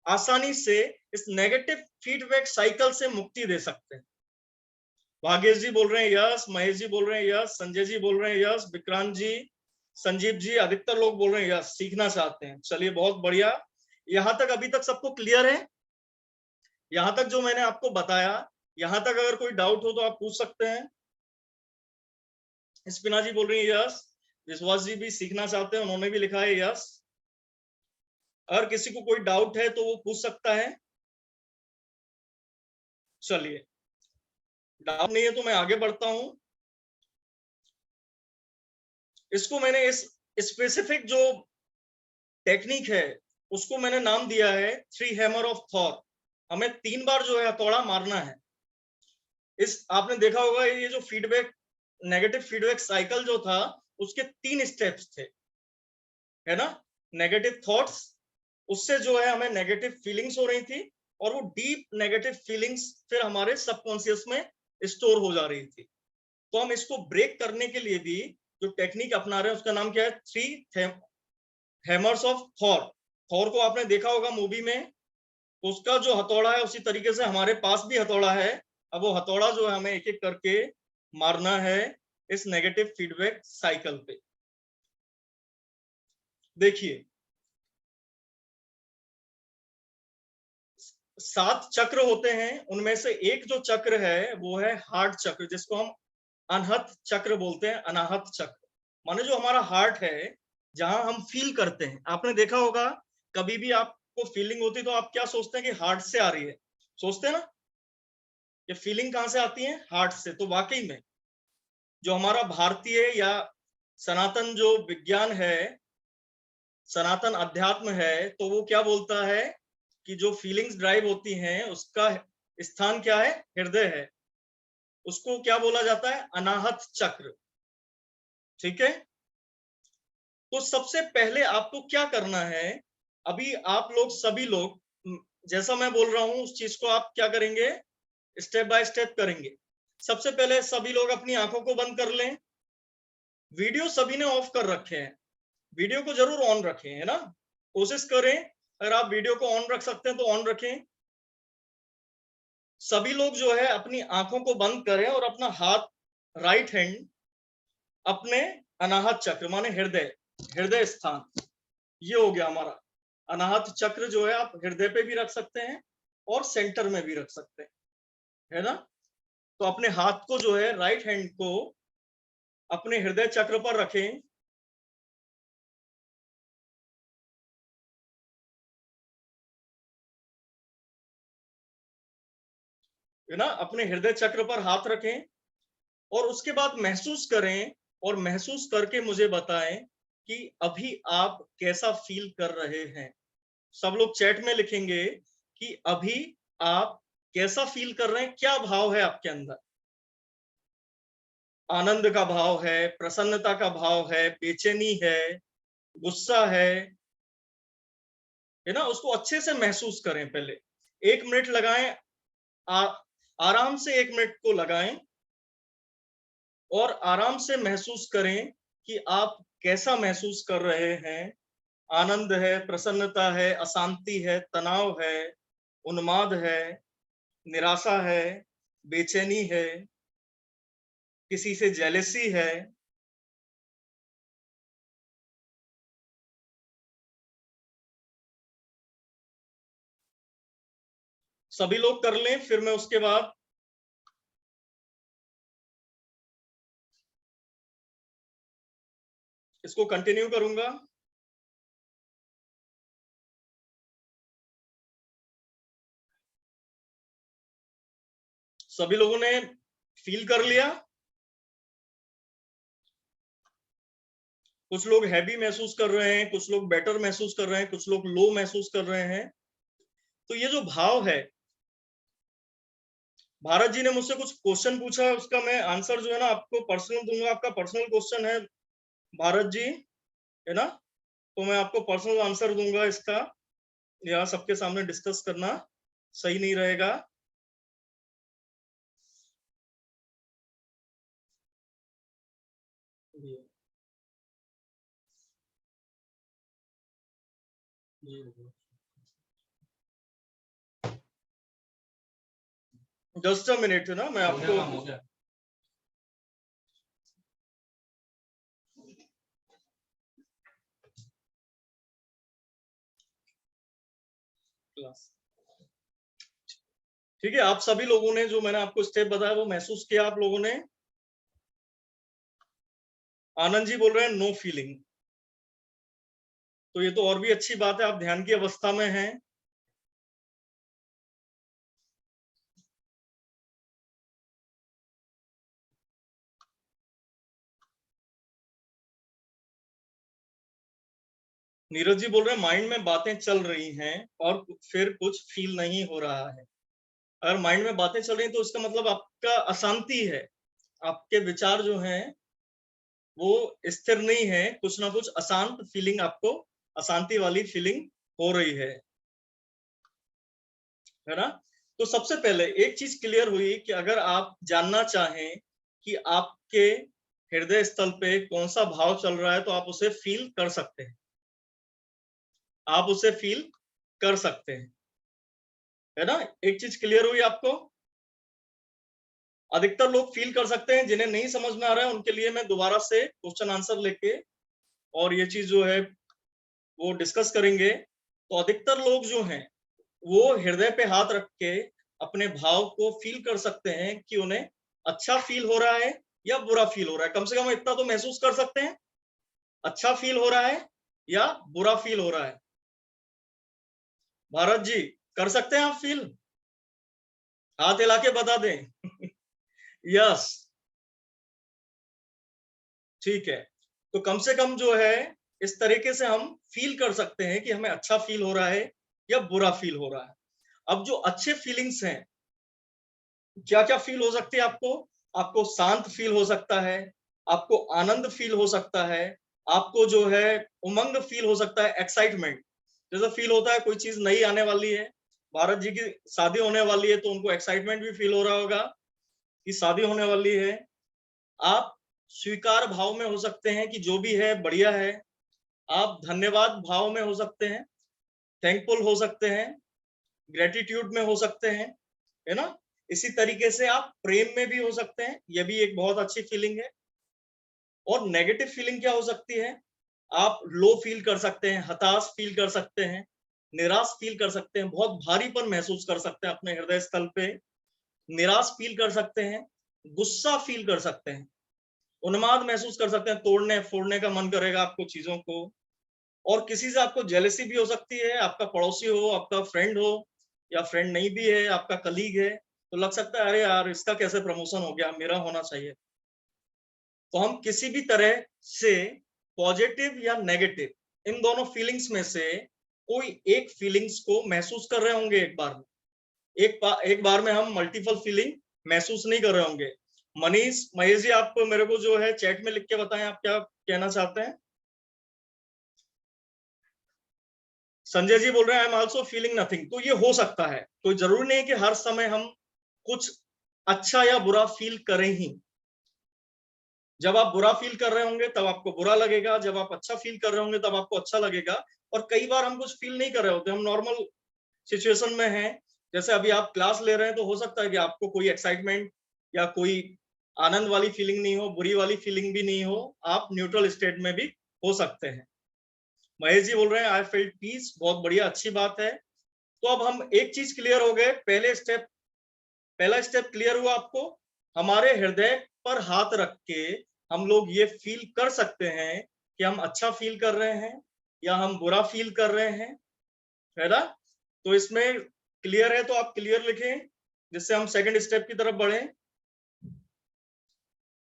आसानी से इस नेगेटिव फीडबैक साइकिल से मुक्ति दे सकते हैं? भाग्येश जी बोल रहे हैं यस, महेश जी बोल रहे हैं यस, संजय जी बोल रहे हैं यस, विक्रांत जी, संजीव जी, अधिकतर लोग बोल रहे हैं यस, सीखना चाहते हैं। चलिए बहुत बढ़िया। यहां तक अभी तक सबको क्लियर है? यहां तक जो मैंने आपको बताया, यहां तक अगर कोई डाउट हो तो आप पूछ सकते हैं। स्पिना जी बोल रही है यस, विश्वास जी भी सीखना चाहते हैं, उन्होंने भी लिखा है यस। अगर किसी को कोई डाउट है तो वो पूछ सकता है। चलिए, डाउट नहीं है तो मैं आगे बढ़ता हूं। इसको मैंने इस स्पेसिफिक जो टेक्निक है उसको मैंने नाम दिया है 3 हैमर ऑफ थॉर। हमें 3 बार जो है हथौड़ा मारना है। इस आपने देखा होगा ये जो फीडबैक, नेगेटिव फीडबैक साइकिल जो था, उसके 3 स्टेप्स थे, है ना। नेगेटिव थॉट्स, उससे जो है हमें नेगेटिव फीलिंग्स हो रही थी, और वो डीप नेगेटिव फीलिंग्स फिर हमारे सबकॉन्शियस में स्टोर हो जा रही थी। तो हम इसको ब्रेक करने के लिए भी जो टेक्निक अपना रहे हैं उसका नाम क्या है? 3 हैमर्स ऑफ थॉर। थॉर को आपने देखा होगा मूवी में, तो उसका जो हथौड़ा है उसी तरीके से हमारे पास भी हथौड़ा है। अब वो हथौड़ा जो है हमें एक एक करके मारना है इस नेगेटिव फीडबैक साइकिल पे। देखिए, 7 चक्र होते हैं, उनमें से एक जो चक्र है वो है हार्ट चक्र, जिसको हम अनहत चक्र बोलते हैं। अनाहत चक्र माने जो हमारा हार्ट है, जहां हम फील करते हैं। आपने देखा होगा कभी भी आपको फीलिंग होती तो आप क्या सोचते हैं कि हार्ट से आ रही है, सोचते हैं ना। ये फीलिंग कहां से आती है? हार्ट से। तो वाकई में जो हमारा भारतीय या सनातन जो विज्ञान है, सनातन अध्यात्म है, तो वो क्या बोलता है कि जो फीलिंग्स ड्राइव होती हैं उसका स्थान क्या है? हृदय है। उसको क्या बोला जाता है? अनाहत चक्र। ठीक है। तो सबसे पहले आपको क्या करना है? अभी आप लोग सभी लोग जैसा मैं बोल रहा हूं उस चीज को आप क्या करेंगे? स्टेप बाय स्टेप करेंगे। सबसे पहले सभी लोग अपनी आंखों को बंद कर लें। वीडियो सभी ने ऑफ कर रखे हैं, वीडियो को जरूर ऑन रखें, है ना। कोशिश करें अगर आप वीडियो को ऑन रख सकते हैं तो ऑन रखें। सभी लोग जो है अपनी आंखों को बंद करें और अपना हाथ, राइट हैंड, अपने अनाहत चक्र माने हृदय, हृदय स्थान, ये हो गया हमारा अनाहत चक्र। जो है आप हृदय पे भी रख सकते हैं और सेंटर में भी रख सकते हैं, है ना। तो अपने हाथ को जो है, राइट हैंड को अपने हृदय चक्र पर रखें। है ना, अपने हृदय चक्र पर हाथ रखें और उसके बाद महसूस करें, और महसूस करके मुझे बताएं कि अभी आप कैसा फील कर रहे हैं। सब लोग चैट में लिखेंगे कि अभी आप कैसा फील कर रहे हैं, क्या भाव है आपके अंदर। आनंद का भाव है, प्रसन्नता का भाव है, बेचैनी है, गुस्सा है ना। उसको अच्छे से महसूस करें। पहले 1 मिनट लगाएं, आराम से 1 मिनट को लगाएं और आराम से महसूस करें कि आप कैसा महसूस कर रहे हैं। आनंद है, प्रसन्नता है, अशांति है, तनाव है, उन्माद है, निराशा है, बेचैनी है, किसी से जेलेसी है। सभी लोग कर लें, फिर मैं उसके बाद इसको कंटिन्यू करूंगा। सभी लोगों ने फील कर लिया? कुछ लोग हैवी महसूस कर रहे हैं, कुछ लोग बेटर महसूस कर रहे हैं, कुछ लोग लो महसूस कर रहे हैं। तो ये जो भाव है, भारत जी ने मुझसे कुछ क्वेश्चन पूछा है, उसका मैं आंसर जो है ना आपको पर्सनल दूंगा। आपका पर्सनल क्वेश्चन है भारत जी, है ना। तो मैं आपको पर्सनल आंसर दूंगा इसका। यहाँ सबके सामने डिस्कस करना सही नहीं रहेगा। जस्ट अ मिनट, है ना, मैं आपको क्लास। ठीक है, आप सभी लोगों ने जो मैंने आपको स्टेप बताया वो महसूस किया आप लोगों ने? आनंद जी बोल रहे हैं नो फीलिंग, तो ये तो और भी अच्छी बात है, आप ध्यान की अवस्था में हैं। नीरज जी बोल रहे हैं माइंड में बातें चल रही हैं और फिर कुछ फील नहीं हो रहा है। अगर माइंड में बातें चल रही हैं तो इसका मतलब आपका अशांति है, आपके विचार जो हैं वो स्थिर नहीं है, कुछ ना कुछ अशांत फीलिंग, आपको अशांति वाली फीलिंग हो रही है ना? तो सबसे पहले एक चीज क्लियर हुई कि अगर आप जानना चाहें कि आपके हृदय स्थल पे कौन सा भाव चल रहा है तो आप उसे फील कर सकते हैं, आप उसे फील कर सकते हैं, है ना? एक चीज क्लियर हुई आपको? अधिकतर लोग फील कर सकते हैं, जिन्हें नहीं समझ में आ रहा है उनके लिए मैं दोबारा से क्वेश्चन आंसर लेके और ये चीज जो है वो डिस्कस करेंगे। तो अधिकतर लोग जो हैं वो हृदय पे हाथ रख के अपने भाव को फील कर सकते हैं कि उन्हें अच्छा फील हो रहा है या बुरा फील हो रहा है। कम से कम इतना तो महसूस कर सकते हैं, अच्छा फील हो रहा है या बुरा फील हो रहा है। भारत जी कर सकते हैं आप फील? हाथ हिला के बता दें। यस, ठीक है। तो कम से कम जो है इस तरीके से हम फील कर सकते हैं कि हमें अच्छा फील हो रहा है या बुरा फील हो रहा है। अब जो अच्छे फीलिंग्स हैं, क्या क्या फील हो सकती है आपको? आपको शांत फील हो सकता है, आपको आनंद फील हो सकता है, आपको जो है उमंग फील हो सकता है, एक्साइटमेंट जैसा फील होता है, कोई चीज नई आने वाली है, भारत जी की शादी होने वाली है तो उनको एक्साइटमेंट भी फील हो रहा होगा कि शादी होने वाली है। आप स्वीकार भाव में हो सकते हैं कि जो भी है बढ़िया है, आप धन्यवाद भाव में हो सकते हैं, थैंकफुल हो सकते हैं, ग्रेटिट्यूड में हो सकते हैं, है ना? इसी तरीके से आप प्रेम में भी हो सकते हैं, यह भी एक बहुत अच्छी फीलिंग है। और नेगेटिव फीलिंग क्या हो सकती है? आप लो फील कर सकते हैं, हताश फील कर सकते हैं, निराश फील कर सकते हैं, बहुत भारीपन महसूस कर सकते हैं अपने हृदय स्थल पे, निराश फील कर सकते हैं, गुस्सा फील कर सकते हैं, उन्माद महसूस कर सकते हैं, तोड़ने फोड़ने का मन करेगा आपको चीजों को, और किसी से आपको जेलसी भी हो सकती है, आपका पड़ोसी हो, आपका फ्रेंड हो, या फ्रेंड नहीं भी है, आपका कलीग है, तो लग सकता है अरे यार इसका कैसे प्रमोशन हो गया, मेरा होना चाहिए। तो हम किसी भी तरह से पॉजिटिव या नेगेटिव इन दोनों फीलिंग्स में से कोई एक फीलिंग्स को महसूस कर रहे होंगे एक बार में। एक बार में हम मल्टीपल फीलिंग महसूस नहीं कर रहे होंगे। मनीष, महेश जी, आप मेरे को जो है चैट में लिख के बताएं आप क्या कहना चाहते हैं। संजय जी बोल रहे हैं I am also feeling nothing. तो ये हो सकता है, कोई जरूरी नहीं है कि हर समय हम कुछ अच्छा या बुरा फील करें ही। जब आप बुरा फील कर रहे होंगे तब आपको बुरा लगेगा, जब आप अच्छा फील कर रहे होंगे तब आपको अच्छा लगेगा। और कई बार हम कुछ फील नहीं कर रहे होते, हम नॉर्मल सिचुएशन में हैं, जैसे अभी आप क्लास ले रहे हैं तो हो सकता है कि आपको कोई एक्साइटमेंट या कोई आनंद वाली फीलिंग नहीं हो, बुरी वाली फीलिंग भी नहीं हो, आप न्यूट्रल स्टेट में भी हो सकते हैं। महेश जी बोल रहे हैं आई फेल्ट पीस, बहुत बढ़िया, अच्छी बात है। तो अब हम एक चीज क्लियर हो गए, पहला स्टेप क्लियर हुआ आपको, हमारे हृदय पर हाथ रख के हम लोग ये फील कर सकते हैं कि हम अच्छा फील कर रहे हैं या हम बुरा फील कर रहे हैं, है ना? तो इसमें क्लियर है तो आप क्लियर लिखें, जिससे हम सेकंड स्टेप की तरफ बढ़े।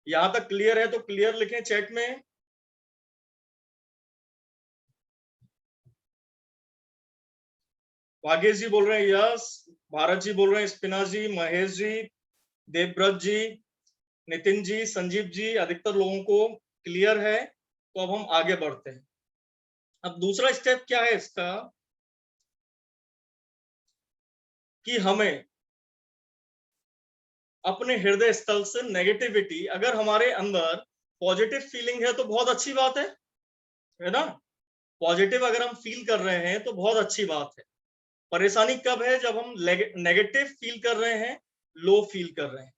यहां तक क्लियर है तो क्लियर लिखें चैट में। भागेश जी बोल रहे हैं यस, भारत जी बोल रहे हैं, स्पिना जी, महेश जी, देवव्रत जी, नितिन जी, संजीव जी, अधिकतर लोगों को क्लियर है। तो अब हम आगे बढ़ते हैं। अब दूसरा स्टेप क्या है इसका, कि हमें अपने हृदय स्थल से नेगेटिविटी, अगर हमारे अंदर पॉजिटिव फीलिंग है तो बहुत अच्छी बात है ना? पॉजिटिव अगर हम फील कर रहे हैं तो बहुत अच्छी बात है। परेशानी कब है? जब हम नेगेटिव फील कर रहे हैं, लो फील कर रहे हैं।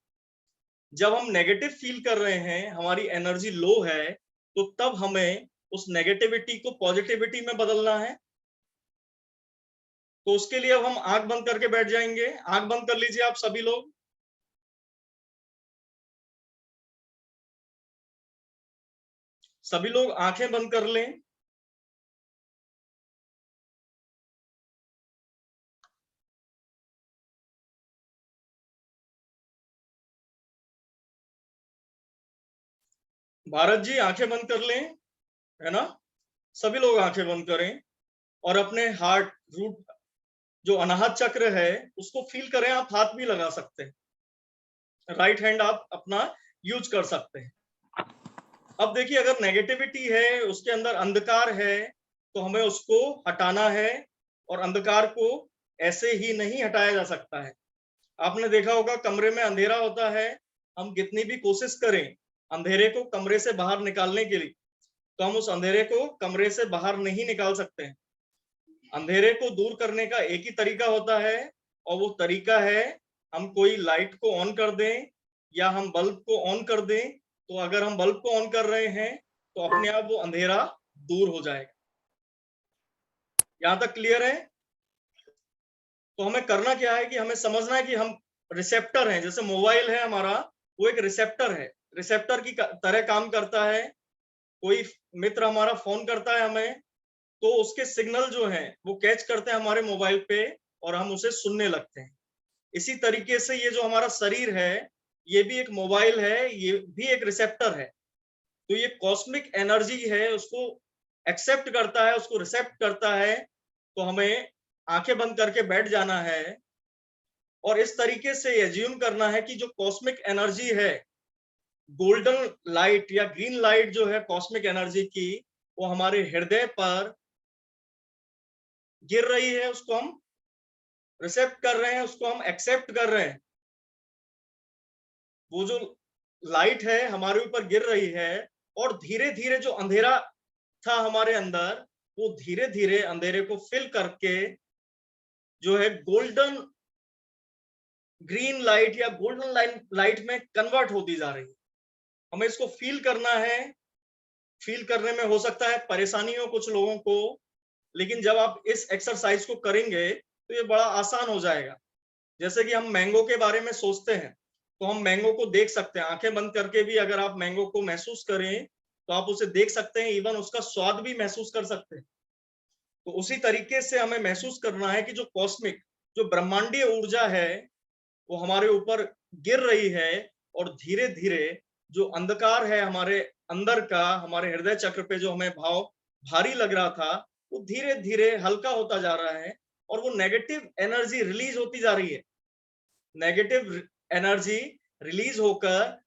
जब हम नेगेटिव फील कर रहे हैं, हमारी एनर्जी लो है, तो तब हमें उस नेगेटिविटी को पॉजिटिविटी में बदलना है। तो उसके लिए अब हम आंख बंद करके बैठ जाएंगे। आंख बंद कर लीजिए आप सभी लोग। सभी लोग आंखें बंद कर लें। भारत जी आंखें बंद कर लें, है ना? सभी लोग आंखें बंद करें और अपने हार्ट रूट जो अनाहत चक्र है उसको फील करें। आप हाथ भी लगा सकते हैं, राइट हैंड आप अपना यूज कर सकते हैं। अब देखिए, अगर नेगेटिविटी है, उसके अंदर अंधकार है, तो हमें उसको हटाना है, और अंधकार को ऐसे ही नहीं हटाया जा सकता है। आपने देखा होगा कमरे में अंधेरा होता है, हम कितनी भी कोशिश करें अंधेरे को कमरे से बाहर निकालने के लिए, तो हम उस अंधेरे को कमरे से बाहर नहीं निकाल सकते हैं। अंधेरे को दूर करने का एक ही तरीका होता है, और वो तरीका है हम कोई लाइट को ऑन कर दें या हम बल्ब को ऑन कर दें। तो अगर हम बल्ब को ऑन कर रहे हैं तो अपने आप वो अंधेरा दूर हो जाएगा। यहां तक क्लियर है? तो हमें करना क्या है कि हमें समझना है कि हम रिसेप्टर हैं। जैसे मोबाइल है हमारा, वो एक रिसेप्टर है, रिसेप्टर की तरह काम करता है। कोई मित्र हमारा फोन करता है हमें, तो उसके सिग्नल जो हैं वो कैच करते हैं हमारे मोबाइल पे, और हम उसे सुनने लगते हैं। इसी तरीके से ये जो हमारा शरीर है, ये भी एक मोबाइल है, ये भी एक रिसेप्टर है। तो ये कॉस्मिक एनर्जी है, उसको एक्सेप्ट करता है, उसको रिसेप्ट करता है। तो हमें आंखें बंद करके बैठ जाना है और इस तरीके से एज्यूम करना है कि जो कॉस्मिक एनर्जी है, गोल्डन लाइट या ग्रीन लाइट जो है कॉस्मिक एनर्जी की, वो हमारे हृदय पर गिर रही है, उसको हम रिसेप्ट कर रहे हैं, उसको हम एक्सेप्ट कर रहे हैं। वो जो लाइट है हमारे ऊपर गिर रही है, और धीरे धीरे जो अंधेरा था हमारे अंदर, वो धीरे धीरे अंधेरे को फिल करके जो है गोल्डन ग्रीन लाइट या गोल्डन लाइट में कन्वर्ट होती जा रही है। हमें इसको फील करना है। फील करने में हो सकता है परेशानी हो कुछ लोगों को, लेकिन जब आप इस एक्सरसाइज को करेंगे तो ये बड़ा आसान हो जाएगा। जैसे कि हम मैंगो के बारे में सोचते हैं, तो हम मैंगो को देख सकते हैं आंखें बंद करके भी। अगर आप मैंगो को महसूस करें तो आप उसे देख सकते हैं, इवन उसका स्वाद भी महसूस कर सकते हैं। तो उसी तरीके से हमें महसूस करना है कि जो कॉस्मिक, जो ब्रह्मांडीय ऊर्जा है, वो हमारे ऊपर गिर रही है, और धीरे धीरे जो अंधकार है हमारे अंदर का, हमारे हृदय चक्र पे जो हमें भाव भारी लग रहा था, वो धीरे धीरे हल्का होता जा रहा है, और वो नेगेटिव एनर्जी रिलीज होती जा रही है। नेगेटिव एनर्जी रिलीज होकर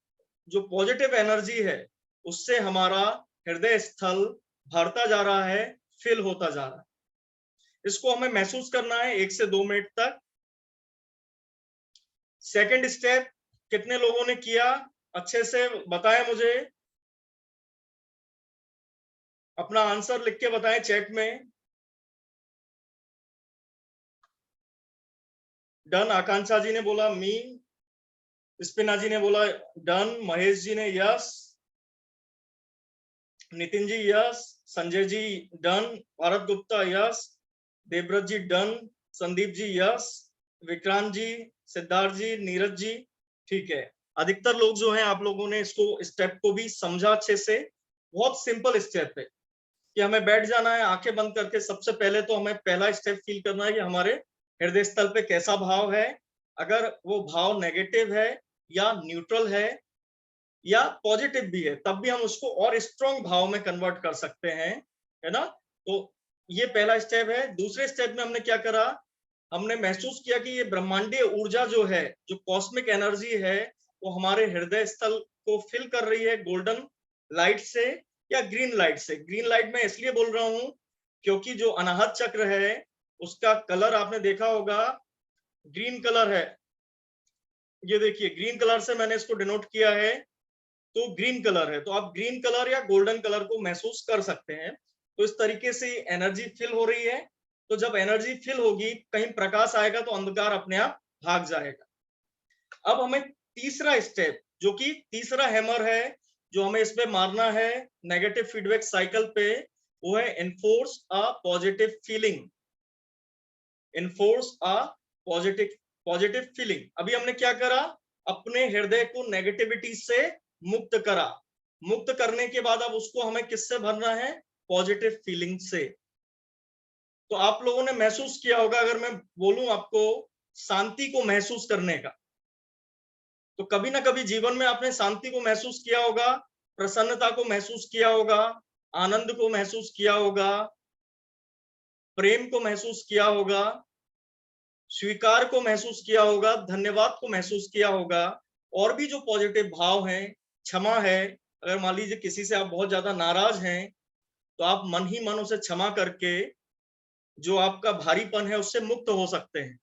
जो पॉजिटिव एनर्जी है, उससे हमारा हृदय स्थल भरता जा रहा है, फिल होता जा रहा है। इसको हमें महसूस करना है 1 से 2 मिनट तक। सेकंड स्टेप कितने लोगों ने किया, अच्छे से बताएं मुझे, अपना आंसर लिख के बताएं चैट में। डन, आकांक्षा जी ने बोला मी, स्पिना जी ने बोला डन, महेश जी ने yes, Nitin ji yes, Sanjay ji done, Bharat Gupta yes, Devvrat जी डन, संदीप जी यस, विक्रांत जी, सिद्धार्थ जी, नीरज जी, ठीक है। अधिकतर लोग जो हैं, आप लोगों ने इसको स्टेप को भी समझा अच्छे से। बहुत सिंपल स्टेप है कि हमें बैठ जाना है आंखें बंद करके। सबसे पहले तो हमें पहला स्टेप फील करना है कि हमारे हृदय स्थल पे कैसा भाव है। अगर वो भाव नेगेटिव है या न्यूट्रल है या पॉजिटिव भी है, तब भी हम उसको और स्ट्रॉन्ग भाव में कन्वर्ट कर सकते हैं, है ना? तो ये पहला स्टेप है। दूसरे स्टेप में हमने क्या करा, हमने महसूस किया कि ये ब्रह्मांडीय ऊर्जा जो है, जो कॉस्मिक एनर्जी है, वो हमारे हृदय स्थल को फिल कर रही है गोल्डन लाइट से या ग्रीन लाइट से। ग्रीन लाइट में इसलिए बोल रहा हूं क्योंकि जो अनाहत चक्र है उसका कलर आपने देखा होगा, ग्रीन कलर है। ये देखिए, ग्रीन कलर से मैंने इसको डिनोट किया है, तो ग्रीन कलर है। तो आप ग्रीन कलर या गोल्डन कलर को महसूस कर सकते हैं। तो इस तरीके से एनर्जी फिल हो रही है। तो जब एनर्जी फिल होगी, कहीं प्रकाश आएगा तो अंधकार अपने आप भाग जाएगा। अब हमें तीसरा स्टेप, जो कि तीसरा हैमर है, जो हमें इस पे मारना है नेगेटिव फीडबैक साइकिल पे, वो है enforce a positive feeling. Enforce a positive feeling. अभी हमने क्या करा, अपने हृदय को नेगेटिविटी से मुक्त करा। मुक्त करने के बाद अब उसको हमें किससे भरना है, पॉजिटिव फीलिंग से। तो आप लोगों ने महसूस किया होगा, अगर मैं बोलूं आपको शांति को महसूस करने का, तो कभी ना कभी जीवन में आपने शांति को महसूस किया होगा, प्रसन्नता को महसूस किया होगा, आनंद को महसूस किया होगा, प्रेम को महसूस किया होगा, स्वीकार को महसूस किया होगा, धन्यवाद को महसूस किया होगा, और भी जो पॉजिटिव भाव हैं, क्षमा है। अगर मान लीजिए किसी से आप बहुत ज्यादा नाराज हैं, तो आप मन ही मन उसे क्षमा करके जो आपका भारीपन है उससे मुक्त हो सकते हैं।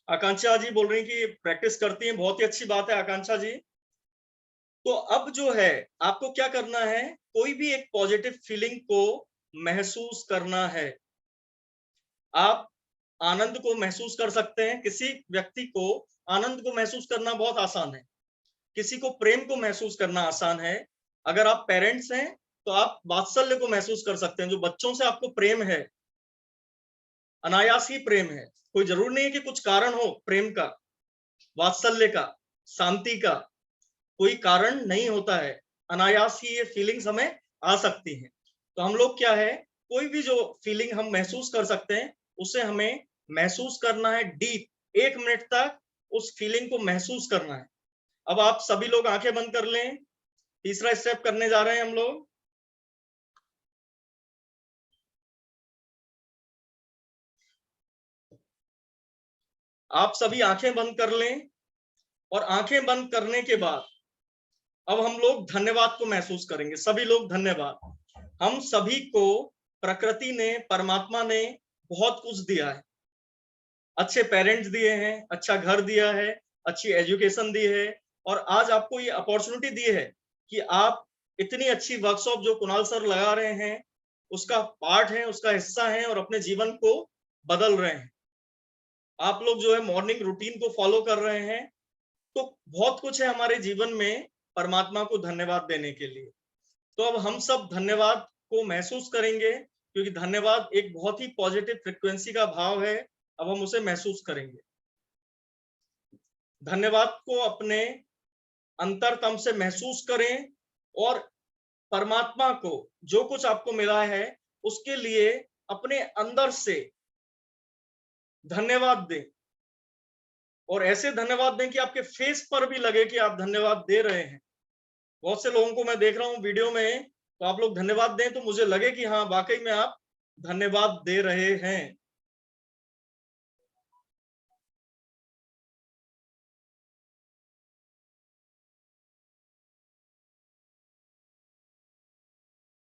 आकांक्षा जी बोल रही कि प्रैक्टिस करती हैं, बहुत ही अच्छी बात है आकांक्षा जी। तो अब जो है आपको क्या करना है, कोई भी एक पॉजिटिव फीलिंग को महसूस करना है। आप आनंद को महसूस कर सकते हैं। किसी व्यक्ति को आनंद को महसूस करना बहुत आसान है, किसी को प्रेम को महसूस करना आसान है। अगर आप पेरेंट्स हैं तो आप वात्सल्य को महसूस कर सकते हैं। जो बच्चों से आपको प्रेम है, अनायास ही प्रेम है, कोई जरूर नहीं है कि कुछ कारण हो प्रेम का, वात्सल्य का, शांति का, कोई कारण नहीं होता है। अनायास ही ये फीलिंग्स हमें आ सकती हैं। तो हम लोग क्या है, कोई भी जो फीलिंग हम महसूस कर सकते हैं उसे हमें महसूस करना है डीप, 1 मिनट तक उस फीलिंग को महसूस करना है। अब आप सभी लोग आंखें बंद कर लें, तीसरा स्टेप करने जा रहे हैं हम लोग। आप सभी आंखें बंद कर लें, और आंखें बंद करने के बाद अब हम लोग धन्यवाद को महसूस करेंगे। सभी लोग धन्यवाद। हम सभी को प्रकृति ने, परमात्मा ने बहुत कुछ दिया है। अच्छे पेरेंट्स दिए हैं, अच्छा घर दिया है, अच्छी एजुकेशन दी है, और आज आपको ये अपॉर्चुनिटी दी है कि आप इतनी अच्छी वर्कशॉप जो कुणाल सर लगा रहे हैं उसका पार्ट है, उसका हिस्सा है, और अपने जीवन को बदल रहे हैं। आप लोग जो है मॉर्निंग रूटीन को फॉलो कर रहे हैं। तो बहुत कुछ है हमारे जीवन में परमात्मा को धन्यवाद देने के लिए। तो अब हम सब धन्यवाद को महसूस करेंगे, क्योंकि धन्यवाद एक बहुत ही पॉजिटिव फ्रिक्वेंसी का भाव है। अब हम उसे महसूस करेंगे। धन्यवाद को अपने अंतरतम से महसूस करें, और परमात्मा को जो कुछ आपको मिला है उसके लिए अपने अंदर से धन्यवाद दें, और ऐसे धन्यवाद दें कि आपके फेस पर भी लगे कि आप धन्यवाद दे रहे हैं। बहुत से लोगों को मैं देख रहा हूं वीडियो में, तो आप लोग धन्यवाद दें तो मुझे लगे कि हाँ वाकई में आप धन्यवाद दे रहे हैं।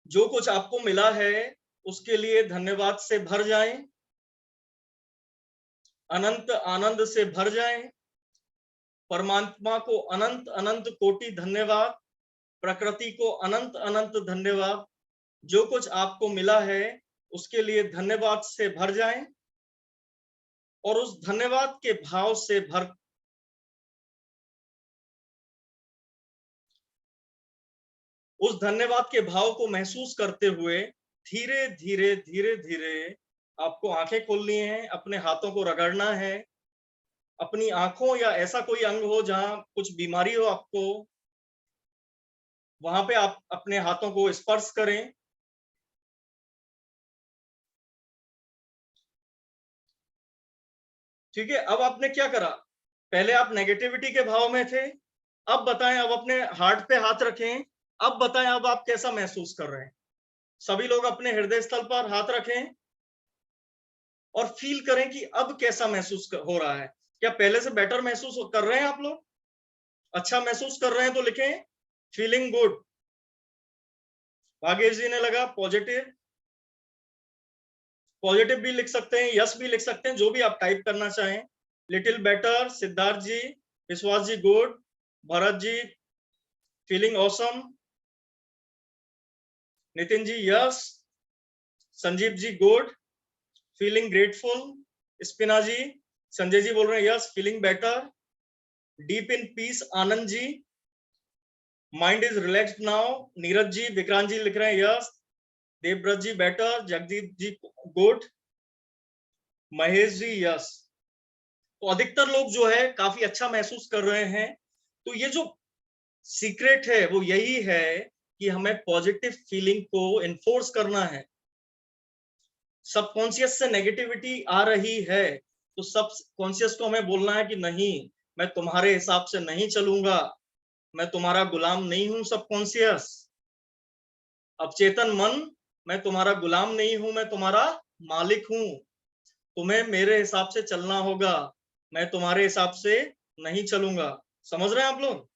जो कुछ आपको मिला है उसके लिए धन्यवाद से भर जाएं, अनंत आनंद से भर जाएं। परमात्मा को अनंत अनंत कोटि धन्यवाद, प्रकृति को अनंत अनंत धन्यवाद। जो कुछ आपको मिला है उसके लिए धन्यवाद से भर जाएं, और उस धन्यवाद के भाव से उस धन्यवाद के भाव को महसूस करते हुए धीरे धीरे धीरे धीरे आपको आंखें खोलनी है, अपने हाथों को रगड़ना है। अपनी आंखों या ऐसा कोई अंग हो जहां कुछ बीमारी हो आपको, वहां पे आप अपने हाथों को स्पर्श करें। ठीक है, अब आपने क्या करा, पहले आप नेगेटिविटी के भाव में थे, अब बताएं, अब अपने हार्ट पे हाथ रखें, अब बताएं अब आप कैसा महसूस कर रहे हैं। सभी लोग अपने हृदय स्थल पर हाथ रखें और फील करें कि अब कैसा महसूस हो रहा है। क्या पहले से बेटर महसूस कर रहे हैं आप लोग? अच्छा महसूस कर रहे हैं तो लिखें फीलिंग गुड। भागेश जी ने लगा पॉजिटिव, पॉजिटिव भी लिख सकते हैं, यस भी लिख सकते हैं, जो भी आप टाइप करना चाहें। Little better, Siddhartha ji, Vishwas ji good, Bharat ji feeling awesome, Nitin ji yes, Sanjeev ji good, feeling grateful, Spina ji, Sanjay ji बोल रहे हैं yes feeling better, deep in peace Anand ji, mind is relaxed now, Neeraj ji, Vikrant ji लिख रहे हैं yes, Devvrat ji better, Jagdeep ji good, Mahesh ji yes. तो अधिकतर लोग जो है काफी अच्छा महसूस कर रहे हैं। तो ये जो सीक्रेट है वो यही है कि हमें पॉजिटिव फीलिंग को इन्फोर्स करना है। सबकॉन्शियस से नेगेटिविटी आ रही है तो सब कॉन्शियस को हमें बोलना है कि नहीं, मैं तुम्हारे हिसाब से नहीं चलूंगा, मैं तुम्हारा गुलाम नहीं हूं सबकॉन्शियस। अब चेतन मन, मैं तुम्हारा गुलाम नहीं हूं, मैं तुम्हारा मालिक हूं। तुम्हें मेरे हिसाब से चलना होगा, मैं तुम्हारे हिसाब से नहीं चलूंगा। समझ रहे हैं आप लोग?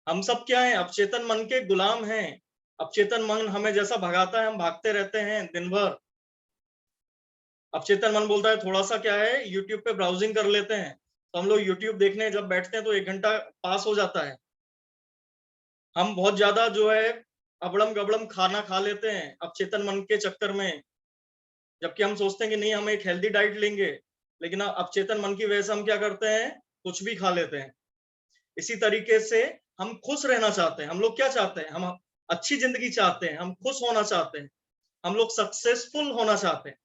हम सब क्या है, अवचेतन मन के गुलाम हैं। अवचेतन मन हमें जैसा भगाता है हम भागते रहते हैं दिन भर। अवचेतन मन बोलता है थोड़ा सा क्या है, यूट्यूब पे ब्राउजिंग कर लेते हैं, तो हम लोग यूट्यूब देखने जब बैठते हैं तो 1 घंटा पास हो जाता है। हम बहुत ज्यादा जो है अबड़म गबड़म खाना खा लेते हैं अवचेतन मन के चक्कर में, जबकि हम सोचते हैं कि नहीं हम एक हेल्दी डाइट लेंगे, लेकिन अवचेतन मन की वजह से हम क्या करते हैं, कुछ भी खा लेते हैं। इसी तरीके से हम खुश रहना चाहते हैं। हम लोग क्या चाहते हैं, हम अच्छी जिंदगी चाहते हैं, हम खुश होना चाहते हैं, हम लोग सक्सेसफुल होना चाहते हैं।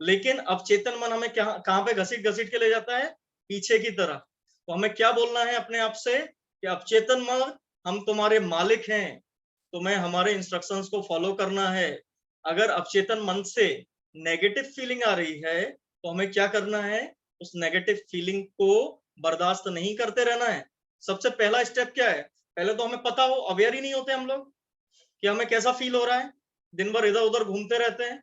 लेकिन अवचेतन मन हमें क्या कहाँ पे घसीट घसीट के ले जाता है, पीछे की तरफ। तो हमें क्या बोलना है अपने आप से कि अवचेतन मन, हम तुम्हारे मालिक हैं, तुम्हें हमारे इंस्ट्रक्शंस को फॉलो करना है। अगर अवचेतन मन से नेगेटिव फीलिंग आ रही है तो हमें क्या करना है, उस नेगेटिव फीलिंग को बर्दाश्त नहीं करते रहना है। सबसे पहला स्टेप क्या है, पहले तो हमें पता हो, अवेयर ही नहीं होते हम लोग कि हमें कैसा फील हो रहा है, दिन भर इधर उधर घूमते रहते हैं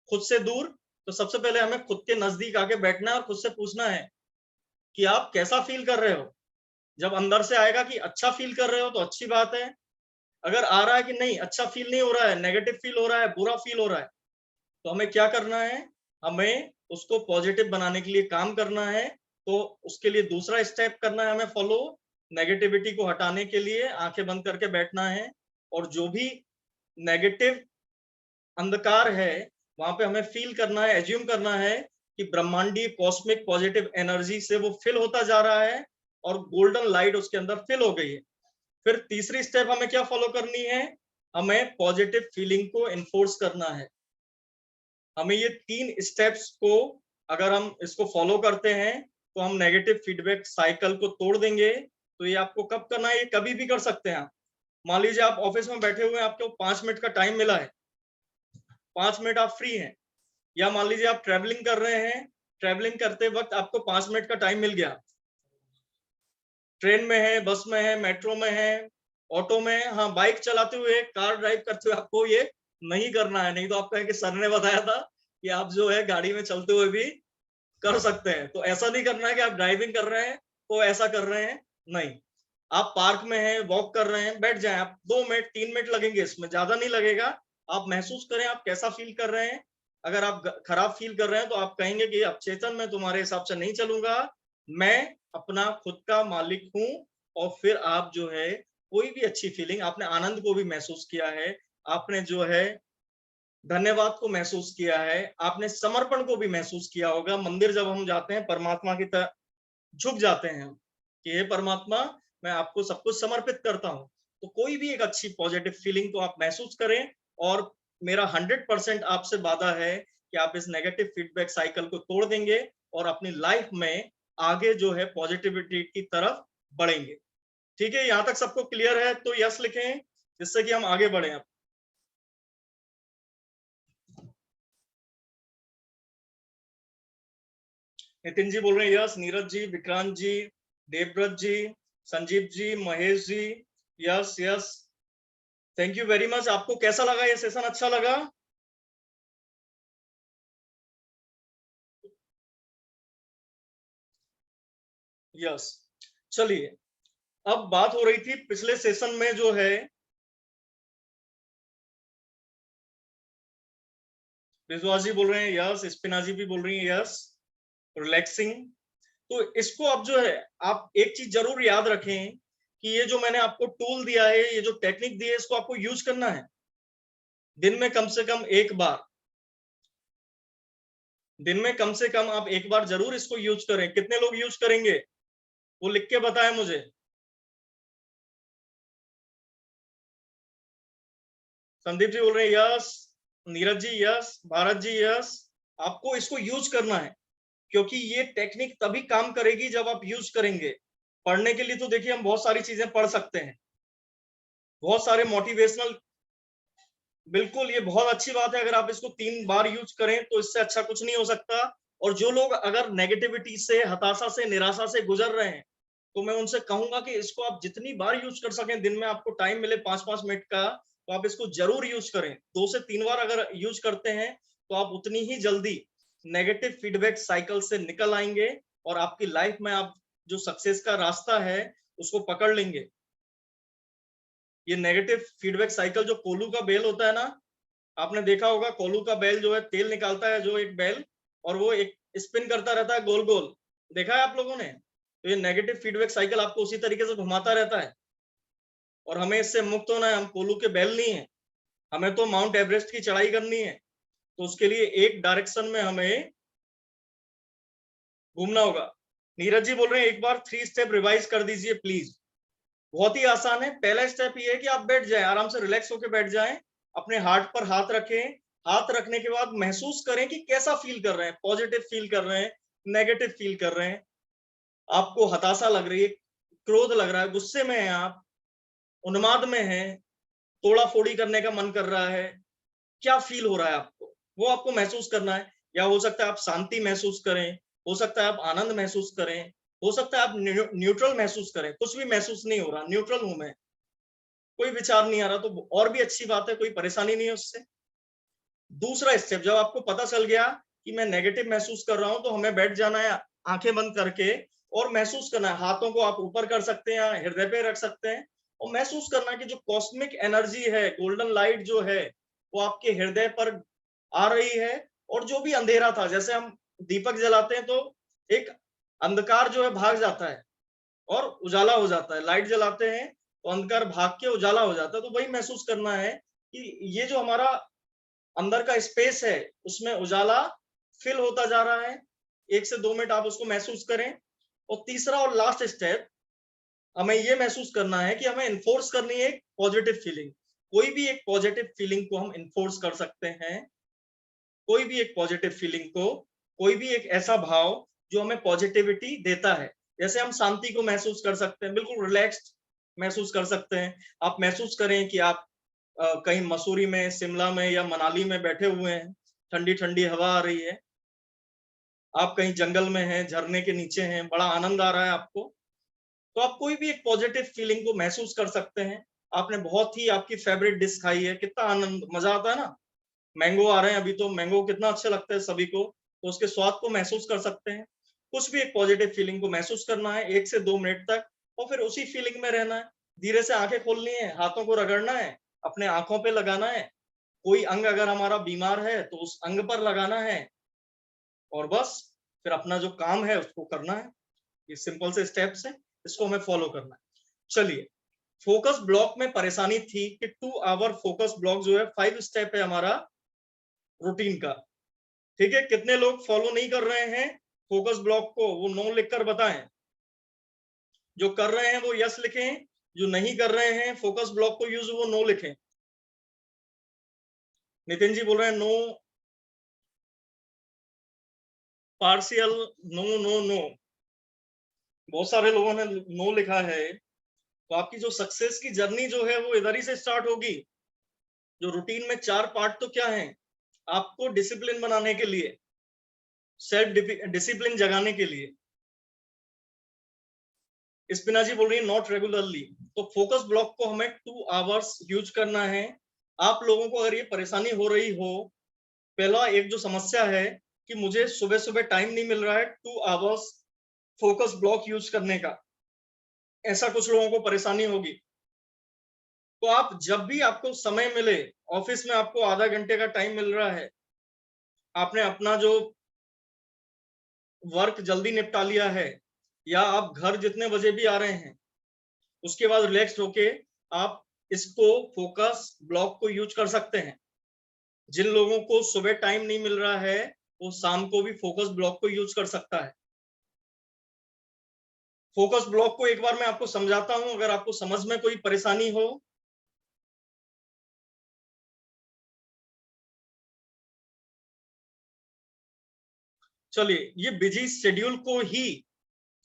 खुद से दूर। तो सबसे पहले हमें खुद के नजदीक आके बैठना है और खुद से पूछना है कि आप कैसा फील कर रहे हो। जब अंदर से आएगा कि अच्छा फील कर रहे हो तो अच्छी बात है। अगर आ रहा है कि नहीं अच्छा फील नहीं हो रहा है, नेगेटिव फील हो रहा है, बुरा फील हो रहा है, तो हमें क्या करना है, हमें उसको पॉजिटिव बनाने के लिए काम करना है। तो उसके लिए दूसरा स्टेप करना है हमें फॉलो, नेगेटिविटी को हटाने के लिए आंखें बंद करके बैठना है। और जो भी नेगेटिव अंधकार है वहां पे हमें फील करना है, एज्यूम करना है कि ब्रह्मांडीय कॉस्मिक पॉजिटिव एनर्जी से वो फिल होता जा रहा है और गोल्डन लाइट उसके अंदर फिल हो गई है। फिर तीसरी स्टेप हमें क्या फॉलो करनी है, हमें पॉजिटिव फीलिंग को इन्फोर्स करना है। हमें ये 3 स्टेप्स को अगर हम इसको फॉलो करते हैं तो हम नेगेटिव फीडबैक साइकिल को तोड़ देंगे। तो ये आपको कब करना है, ये कभी भी कर सकते हैं आप। मान लीजिए आप ऑफिस में बैठे हुए हैं, आपको 5 मिनट का टाइम मिला है, 5 मिनट आप फ्री हैं। या मान लीजिए आप ट्रेवलिंग कर रहे हैं, ट्रेवलिंग करते वक्त आपको 5 मिनट का टाइम मिल गया, ट्रेन में है, बस में है, मेट्रो में है, ऑटो में, हाँ बाइक चलाते हुए, कार ड्राइव करते हुए आपको ये नहीं करना है। नहीं तो आप कहें कि सर ने बताया था कि आप जो है गाड़ी में चलते हुए भी कर सकते हैं। तो ऐसा नहीं करना है कि आप ड्राइविंग कर रहे हैं तो ऐसा कर रहे हैं, नहीं। आप पार्क में हैं, वॉक कर रहे हैं, बैठ जाएं आप, 2 मिनट 3 मिनट लगेंगे, इसमें ज्यादा नहीं लगेगा। आप महसूस करें आप कैसा फील कर रहे हैं। अगर आप खराब फील कर रहे हैं तो आप कहेंगे कि अब चेतन मैं तुम्हारे हिसाब से नहीं चलूंगा, मैं अपना खुद का मालिक हूं। और फिर आप जो है कोई भी अच्छी फीलिंग, आपने आनंद को भी महसूस किया है, आपने जो है धन्यवाद को महसूस किया है, आपने समर्पण को भी महसूस किया होगा। मंदिर जब हम जाते हैं परमात्मा की तरह झुक जाते हैं हम कि हे परमात्मा मैं आपको सब कुछ समर्पित करता हूं। तो कोई भी एक अच्छी पॉजिटिव फीलिंग को आप महसूस करें। और मेरा 100% आपसे वादा है कि आप इस नेगेटिव फीडबैक साइकिल को तोड़ देंगे और अपनी लाइफ में आगे जो है पॉजिटिविटी की तरफ बढ़ेंगे। ठीक है, यहाँ तक सबको क्लियर है तो यस लिखें जिससे कि हम आगे बढ़े। अब नितिन जी बोल रहे हैं yes, Neeraj ji, Vikrant ji, Devvrat ji, Sanjeev ji, Mahesh ji yes yes. Thank you very much. आपको कैसा लगा ये सेशन, अच्छा लगा? यस। चलिए, अब बात हो रही थी पिछले सेशन में जो है, विश्वास जी बोल रहे हैं यस, स्पिना जी भी बोल रही है यस, रिलैक्सिंग। तो इसको अब जो है आप एक चीज जरूर याद रखें कि ये जो मैंने आपको टूल दिया है, ये जो टेक्निक दी है, इसको आपको यूज करना है दिन में कम से कम एक बार। दिन में कम से कम आप एक बार जरूर इसको यूज करें। कितने लोग यूज करेंगे वो लिख के बताएं मुझे। संदीप जी बोल रहे हैं यस, नीरज जी यस, भारत जी यस। आपको इसको यूज करना है, क्योंकि ये टेक्निक तभी काम करेगी जब आप यूज करेंगे। पढ़ने के लिए तो देखिए हम बहुत सारी चीजें पढ़ सकते हैं, बहुत सारे मोटिवेशनल, बिल्कुल ये बहुत अच्छी बात है। अगर आप इसको 3 बार यूज करें तो इससे अच्छा कुछ नहीं हो सकता। और जो लोग अगर नेगेटिविटी से, हताशा से, निराशा से गुजर रहे हैं, तो मैं उनसे कहूंगा कि इसको आप जितनी बार यूज कर सकें, दिन में आपको टाइम मिले 5-5 मिनट का, तो आप इसको जरूर यूज करें। 2 से 3 बार अगर यूज करते हैं तो आप उतनी ही जल्दी नेगेटिव फीडबैक साइकिल से निकल आएंगे और आपकी लाइफ में आप जो सक्सेस का रास्ता है उसको पकड़ लेंगे। ये नेगेटिव फीडबैक साइकिल, जो कोलू का बेल होता है ना, आपने देखा होगा कोलू का बैल जो है तेल निकालता है, जो एक बैल, और वो एक स्पिन करता रहता है गोल गोल, देखा है आप लोगों ने? तो ये नेगेटिव फीडबैक साइकिल आपको उसी तरीके से घुमाता रहता है, और हमें इससे मुक्त होना है। हम कोलू के बैल नहीं है, हमें तो माउंट एवरेस्ट की चढ़ाई करनी है। तो उसके लिए एक डायरेक्शन में हमें घूमना होगा। नीरज जी बोल रहे हैं एक बार 3 स्टेप रिवाइज कर दीजिए प्लीज। बहुत ही आसान है। पहला स्टेप ये है कि आप बैठ जाएं, आराम से रिलैक्स होकर बैठ जाएं, अपने हार्ट पर हाथ रखें। हाथ रखने के बाद महसूस करें कि कैसा फील कर रहे हैं, पॉजिटिव फील कर रहे हैं, नेगेटिव फील कर रहे हैं, आपको हताशा लग रही है, क्रोध लग रहा है, गुस्से में हैं आप, उन्माद में हैं, तोड़ा फोड़ी करने का मन कर रहा है, क्या फील हो रहा है आपको, वो आपको महसूस करना है। या हो सकता है आप शांति महसूस करें, हो सकता है आप आनंद महसूस करें, हो सकता है आप न्यूट्रल महसूस करें, कुछ भी महसूस नहीं हो रहा, न्यूट्रल हूं मैं, कोई विचार नहीं आ रहा, तो और भी अच्छी बात है, कोई परेशानी नहीं है उससे। दूसरा स्टेप, जब आपको पता चल गया कि मैं नेगेटिव महसूस कर रहा हूं, तो हमें बैठ जाना है आंखें बंद करके और महसूस करना है। हाथों को आप ऊपर कर सकते हैं, हृदय पे रख सकते हैं, और महसूस करना है कि जो कॉस्मिक एनर्जी है, गोल्डन लाइट जो है, वो आपके हृदय पर आ रही है। और जो भी अंधेरा था, जैसे हम दीपक जलाते हैं तो एक अंधकार जो है भाग जाता है और उजाला हो जाता है, लाइट जलाते हैं तो अंधकार भाग के उजाला हो जाता है। तो वही महसूस करना है कि ये जो हमारा अंदर का स्पेस है, उसमें उजाला फिल होता जा रहा है। 1 से 2 मिनट आप उसको महसूस करें। और तीसरा और लास्ट स्टेप, हमें ये महसूस करना है कि हमें इन्फोर्स करनी है एक पॉजिटिव फीलिंग। कोई भी एक पॉजिटिव फीलिंग को हम इन्फोर्स कर सकते हैं, कोई भी एक पॉजिटिव फीलिंग को, कोई भी एक ऐसा भाव जो हमें पॉजिटिविटी देता है। जैसे हम शांति को महसूस कर सकते हैं, बिल्कुल रिलैक्स्ड महसूस कर सकते हैं। आप महसूस करें कि आप कहीं मसूरी में, शिमला में या मनाली में बैठे हुए हैं, ठंडी ठंडी हवा आ रही है, आप कहीं जंगल में हैं, झरने के नीचे हैं, बड़ा आनंद आ रहा है आपको। तो आप कोई भी एक पॉजिटिव फीलिंग को महसूस कर सकते हैं। आपने बहुत ही आपकी फेवरेट डिश खाई है, कितना आनंद, मजा आता है ना। मैंगो आ रहे हैं अभी, तो मैंगो कितना अच्छा लगता है सभी को, तो उसके स्वाद को महसूस कर सकते हैं। कुछ भी एक पॉजिटिव फीलिंग को महसूस करना है 1 से 2 मिनट तक, और फिर उसी फीलिंग में रहना है। धीरे से आंखें खोलनी है, हाथों को रगड़ना है, अपने आंखों पे लगाना है, कोई अंग अगर हमारा बीमार है तो उस अंग पर लगाना है, और बस फिर अपना जो काम है उसको करना है। ये सिंपल से स्टेप्स है, इसको हमें फॉलो करना है। चलिए, फोकस ब्लॉक में परेशानी थी कि 2 आवर फोकस ब्लॉक जो है 5 स्टेप है हमारा रूटीन का। ठीक है, कितने लोग फॉलो नहीं कर रहे हैं फोकस ब्लॉक को, वो नो लिखकर बताएं। जो कर रहे हैं वो यस लिखें, जो नहीं कर रहे हैं फोकस ब्लॉक को यूज, वो नो लिखें। नितिन जी बोल रहे हैं no, partial, no no no. बहुत सारे लोगों ने नो लिखा है। तो आपकी जो सक्सेस की जर्नी जो है वो इधर ही से स्टार्ट होगी। जो रूटीन में 4 पार्ट तो क्या है, आपको डिसिप्लिन बनाने के लिए, सेल्फ डिसिप्लिन जगाने के लिए। स्पिना जी बोल रही है नॉट रेगुलरली। तो फोकस ब्लॉक को हमें 2 आवर्स यूज करना है। आप लोगों को अगर ये परेशानी हो रही हो, पहला एक जो समस्या है कि मुझे सुबह सुबह टाइम नहीं मिल रहा है 2 आवर्स फोकस ब्लॉक यूज करने का, ऐसा कुछ लोगों को परेशानी होगी, तो आप जब भी आपको समय मिले, ऑफिस में आपको आधा घंटे का टाइम मिल रहा है, आपने अपना जो वर्क जल्दी निपटा लिया है, या आप घर जितने बजे भी आ रहे हैं, उसके बाद रिलैक्स होके आप इसको फोकस ब्लॉक को यूज कर सकते हैं। जिन लोगों को सुबह टाइम नहीं मिल रहा है, वो शाम को भी फोकस ब्लॉक को यूज कर सकता है। फोकस ब्लॉक को एक बार मैं आपको समझाता हूं, अगर आपको समझ में कोई परेशानी हो चलिए, ये बिजी शेड्यूल को ही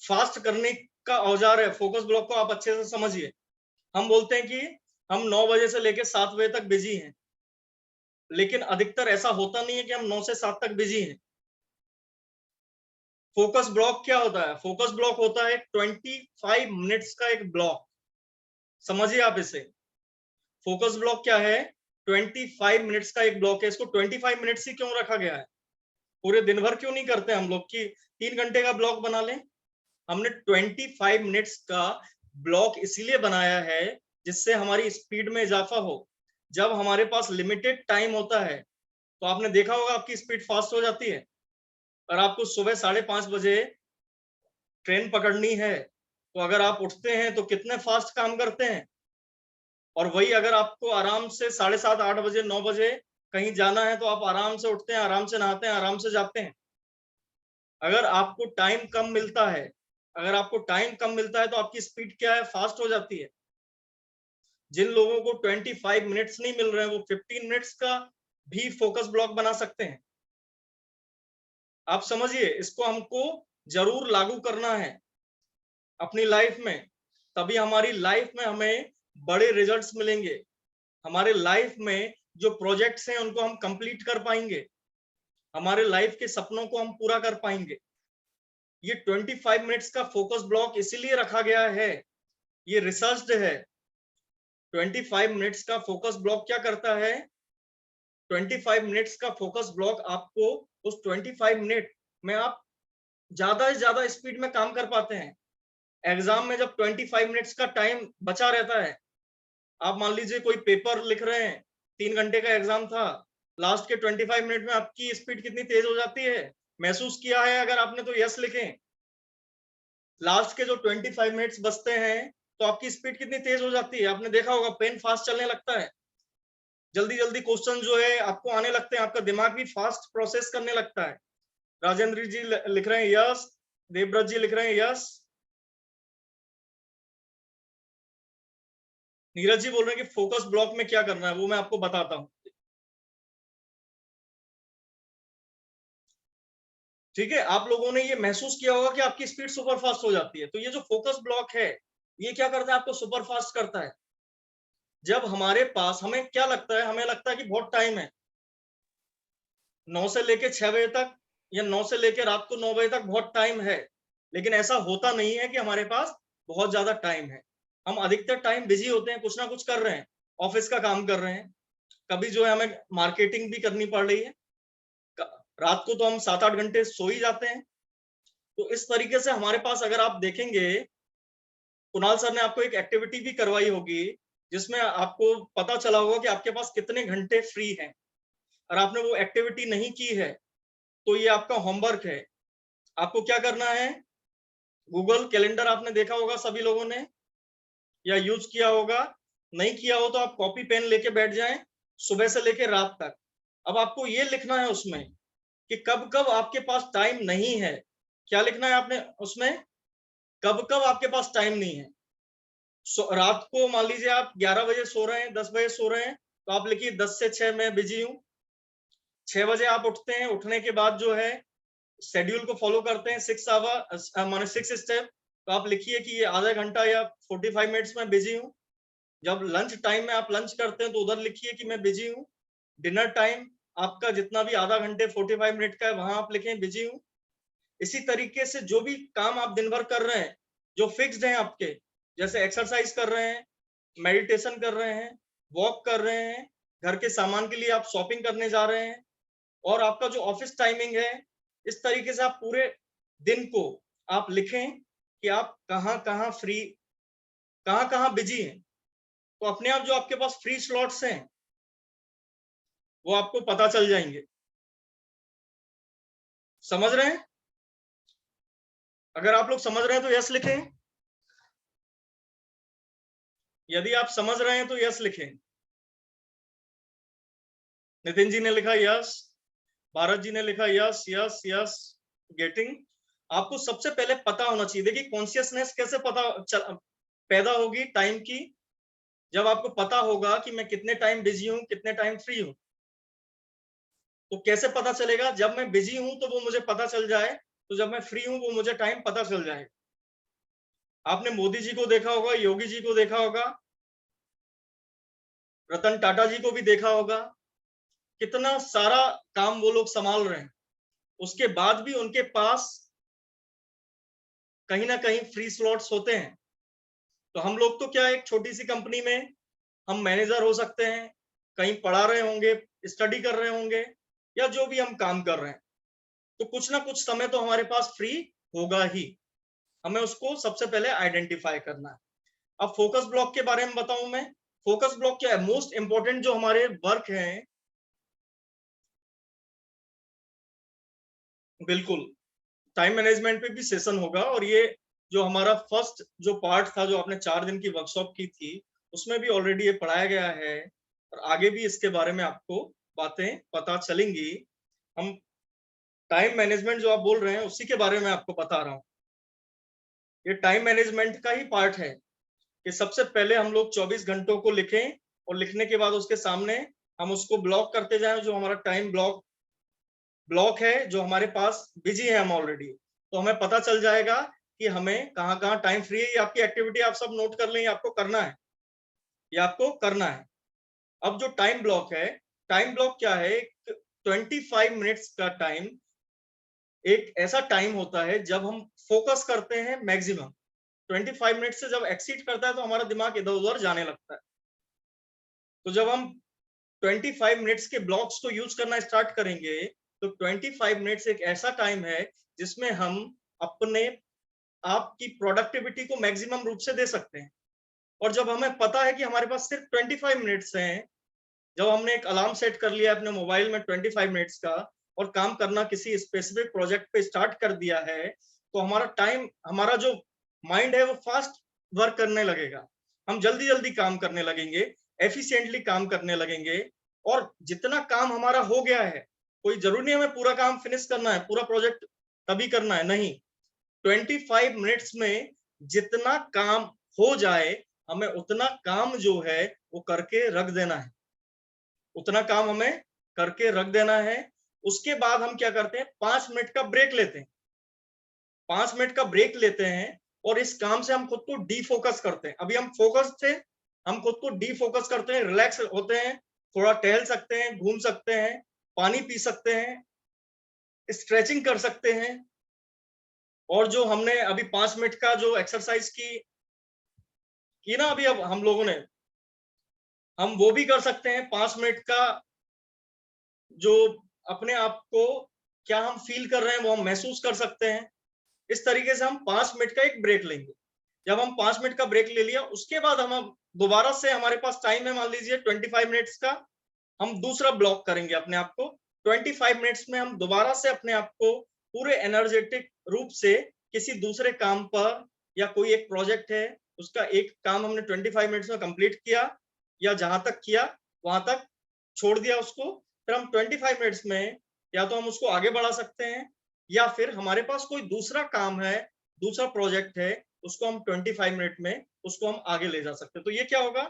फास्ट करने का औजार है। फोकस ब्लॉक को आप अच्छे से समझिए। हम बोलते हैं कि हम 9 बजे से लेकर 7 बजे तक बिजी हैं, लेकिन अधिकतर ऐसा होता नहीं है कि हम 9 से 7 तक बिजी हैं। फोकस ब्लॉक क्या होता है? फोकस ब्लॉक होता है 25 मिनट्स का एक ब्लॉक। समझिए आप इसे। फोकस ब्लॉक क्या है? 25 मिनट्स का एक ब्लॉक है। इसको 25 मिनट्स ही क्यों रखा गया है? पूरे दिन भर क्यों नहीं करते हम लोग कि 3 घंटे का ब्लॉक बना लें? हमने 25 मिनट्स का ब्लॉक इसलिए बनाया है जिससे हमारी स्पीड में इजाफा हो। जब हमारे पास लिमिटेड टाइम होता है तो आपने देखा होगा आपकी स्पीड फास्ट हो जाती है। और आपको सुबह 5:30 बजे ट्रेन पकड़नी है तो अगर आप उठते हैं तो कितने फास्ट काम करते हैं। और वही अगर आपको आराम से 7:30 8 बजे 9 बजे कहीं जाना है तो आप आराम से उठते हैं, आराम से नहाते हैं, आराम से जाते हैं। अगर आपको टाइम कम मिलता है, अगर आपको टाइम कम मिलता है तो आपकी स्पीड क्या है? फास्ट हो जाती है। जिन लोगों को 25 मिनट्स नहीं मिल रहे हैं वो 15 मिनट्स का भी फोकस ब्लॉक बना सकते हैं। आप समझिए, इसको हमको जरूर लागू करना है अपनी लाइफ में, तभी हमारी लाइफ में हमें बड़े रिजल्ट्स मिलेंगे। हमारे लाइफ में जो प्रोजेक्ट्स हैं उनको हम कंप्लीट कर पाएंगे, हमारे लाइफ के सपनों को हम पूरा कर पाएंगे। ये 25 मिनट्स का फोकस ब्लॉक इसीलिए रखा गया है, ये रिसर्च्ड है। 25 मिनट्स का फोकस ब्लॉक क्या करता है? 25 मिनट्स का फोकस ब्लॉक आपको उस 25 मिनट में आप ज्यादा से ज्यादा स्पीड में काम कर पाते हैं। एग्जाम में जब 25 मिनट्स का टाइम बचा रहता है, आप मान लीजिए कोई पेपर लिख रहे हैं, 3 घंटे का एग्जाम था, लास्ट के 25 मिनट में आपकी स्पीड कितनी तेज हो जाती है? महसूस किया है अगर आपने तो यस लिखें। लास्ट के जो 25 मिनट्स बचते हैं तो आपकी स्पीड कितनी तेज हो जाती है? आपने देखा होगा पेन फास्ट चलने लगता है, जल्दी जल्दी क्वेश्चन जो है आपको आने लगते हैं, आपका दिमाग भी फास्ट प्रोसेस करने लगता है। राजेंद्र जी लिख रहे हैं यस, देवव्रत जी लिख रहे हैं यस, नीरज जी बोल रहे हैं कि फोकस ब्लॉक में क्या करना है वो मैं आपको बताता हूँ। ठीक है, आप लोगों ने ये महसूस किया होगा कि आपकी स्पीड सुपर फास्ट हो जाती है। तो ये जो फोकस ब्लॉक है ये क्या करता है? आपको सुपर फास्ट करता है। जब हमारे पास, हमें क्या लगता है, हमें लगता है कि बहुत टाइम है, 9 से लेके 6 बजे तक या 9 से लेके रात को 9 बजे तक बहुत टाइम है। लेकिन ऐसा होता नहीं है कि हमारे पास बहुत ज्यादा टाइम है। हम अधिकतर टाइम बिजी होते हैं, कुछ ना कुछ कर रहे हैं, ऑफिस का काम कर रहे हैं, कभी जो है हमें मार्केटिंग भी करनी पड़ रही है, रात को तो हम 7-8 घंटे सो ही जाते हैं। तो इस तरीके से हमारे पास, अगर आप देखेंगे, कुणाल सर ने आपको एक एक्टिविटी भी करवाई होगी जिसमें आपको पता चला होगा कि आपके पास कितने घंटे फ्री हैं। और आपने वो एक्टिविटी नहीं की है तो ये आपका होमवर्क है। आपको क्या करना है? गूगल कैलेंडर आपने देखा होगा सभी लोगों ने, या यूज किया होगा। नहीं किया हो तो आप कॉपी पेन लेके बैठ जाएं, सुबह से लेके रात तक। अब आपको ये लिखना है उसमें कि कब कब आपके पास टाइम नहीं है। क्या लिखना है आपने उसमें? कब कब आपके पास टाइम नहीं है। रात को मान लीजिए आप 11 बजे सो रहे हैं, 10 बजे सो रहे हैं, तो आप लिखिए 10 से 6 मैं बिजी हूँ। 6 बजे आप उठते हैं, उठने के बाद जो है शेड्यूल को फॉलो करते हैं, 6 आवर माने 6 स्टेप, तो आप लिखिए कि ये आधा घंटा या 45 मिनट्स में बिजी हूँ। जब लंच टाइम में आप लंच करते हैं तो उधर लिखिए कि मैं बिजी हूँ। डिनर टाइम आपका जितना भी आधा घंटे 45 मिनट का है वहां आप लिखें बिजी हूँ। इसी तरीके से जो भी काम आप दिन भर कर रहे हैं, जो फिक्स्ड हैं आपके, जैसे एक्सरसाइज कर रहे हैं, मेडिटेशन कर रहे हैं, वॉक कर रहे हैं, घर के सामान के लिए आप शॉपिंग करने जा रहे हैं, और आपका जो ऑफिस टाइमिंग है, इस तरीके से आप पूरे दिन को आप लिखें कि आप कहाँ कहाँ फ्री, कहाँ कहाँ बिजी हैं। तो अपने आप जो आपके पास फ्री स्लॉट्स हैं वो आपको पता चल जाएंगे। समझ रहे हैं? अगर आप लोग समझ रहे हैं तो यस लिखें, यदि आप समझ रहे हैं तो यस लिखें। नितिन जी ने लिखा यस, भारत जी ने लिखा यस यस यस, गेटिंग। आपको सबसे पहले पता होना चाहिए। देखिए कॉन्शियसनेस कैसे पैदा होगी टाइम की? जब आपको पता होगा कि मैं कितने टाइम बिजी हूं, कितने टाइम फ्री हूं। तो कैसे पता चलेगा? जब मैं बिजी हूं तो वो मुझे पता चल जाए, तो जब मैं फ्री हूं वो मुझे टाइम पता चल जाए। आपने मोदी जी को देखा होगा, योगी जी को देखा होगा, रतन टाटा जी को भी देखा होगा, कितना सारा काम वो लोग संभाल रहे हैं, उसके बाद भी उनके पास कहीं ना कहीं फ्री स्लॉट्स होते हैं। तो हम लोग तो क्या, एक छोटी सी कंपनी में हम मैनेजर हो सकते हैं, कहीं पढ़ा रहे होंगे, स्टडी कर रहे होंगे, या जो भी हम काम कर रहे हैं, तो कुछ ना कुछ समय तो हमारे पास फ्री होगा ही। हमें उसको सबसे पहले आइडेंटिफाई करना है। अब फोकस ब्लॉक के बारे में बताऊं मैं। फोकस ब्लॉक क्या है? मोस्ट इंपॉर्टेंट जो हमारे वर्क हैं, बिल्कुल टाइम मैनेजमेंट पे भी सेशन होगा। और ये जो हमारा फर्स्ट जो पार्ट था, जो आपने 4 दिन की वर्कशॉप की थी, उसमें भी ऑलरेडी ये पढ़ाया गया है, और आगे भी इसके बारे में आपको बातें पता चलेंगी। हम टाइम मैनेजमेंट जो आप बोल रहे हैं उसी के बारे में आपको बता रहा हूँ। ये टाइम मैनेजमेंट का ही पार्ट है कि सबसे पहले हम लोग 24 घंटों को लिखें, और लिखने के बाद उसके सामने हम उसको ब्लॉक करते जाएं। जो हमारा टाइम ब्लॉक है, जो हमारे पास बिजी है हम ऑलरेडी, तो हमें पता चल जाएगा कि हमें कहाँ कहाँ टाइम फ्री है। ये आपकी एक्टिविटी आप सब नोट कर लें, ये आपको करना है, ये आपको करना है। अब जो टाइम ब्लॉक है, टाइम ब्लॉक क्या है? 25 मिनट्स का टाइम एक ऐसा टाइम होता है जब हम फोकस करते हैं मैक्सिमम। 25 मिनट से जब एक्सीड करता है तो हमारा दिमाग इधर उधर जाने लगता है। तो जब हम 25 मिनट्स के ब्लॉक्स को यूज करना स्टार्ट करेंगे, तो 25 मिनट्स एक ऐसा टाइम है जिसमें हम अपने आपकी प्रोडक्टिविटी को मैक्सिमम रूप से दे सकते हैं। और जब हमें पता है कि हमारे पास सिर्फ 25 मिनट्स हैं, जब हमने एक अलार्म सेट कर लिया अपने मोबाइल में 25 मिनट्स का, और काम करना किसी स्पेसिफिक प्रोजेक्ट पे स्टार्ट कर दिया है, तो हमारा टाइम, हमारा जो माइंड है वो फास्ट वर्क करने लगेगा। हम जल्दी जल्दी काम करने लगेंगे, एफिशिएंटली काम करने लगेंगे। और जितना काम हमारा हो गया है, कोई जरूरी नहीं हमें पूरा काम फिनिश करना है, पूरा प्रोजेक्ट तभी करना है, नहीं। 25 मिनट्स में जितना काम हो जाए, हमें उतना काम जो है वो करके रख देना है, उतना काम हमें करके रख देना है। उसके बाद हम क्या करते हैं? 5 मिनट का ब्रेक लेते हैं। 5 मिनट का ब्रेक लेते हैं, और इस काम से हम खुद को डीफोकस करते हैं। अभी हम फोकस थे, हम खुद को डीफोकस करते हैं, रिलैक्स होते हैं, थोड़ा टहल सकते हैं, घूम सकते हैं, पानी पी सकते हैं, स्ट्रेचिंग कर सकते हैं। और जो हमने अभी 5 मिनट का जो एक्सरसाइज की ना अभी, अब हम लोगों ने, हम वो भी कर सकते हैं। 5 मिनट का जो अपने आप को क्या हम फील कर रहे हैं वो हम महसूस कर सकते हैं। इस तरीके से हम 5 मिनट का एक ब्रेक लेंगे। जब हम 5 मिनट का ब्रेक ले लिया, उसके बाद हम दोबारा से, हमारे पास टाइम है मान लीजिए 25 मिनट्स का, हम दूसरा ब्लॉक करेंगे अपने आप को। 25 मिनट्स में हम दोबारा से अपने आप को पूरे एनर्जेटिक रूप से किसी दूसरे काम पर, या कोई एक प्रोजेक्ट है उसका एक काम हमने 25 मिनट्स में कंप्लीट किया, या जहां तक किया वहां तक छोड़ दिया उसको। फिर हम 25 मिनट्स में या तो हम उसको आगे बढ़ा सकते हैं, या फिर हमारे पास कोई दूसरा काम है, दूसरा प्रोजेक्ट है, उसको हम 25 मिनट में उसको हम आगे ले जा सकते हैं। तो ये क्या होगा?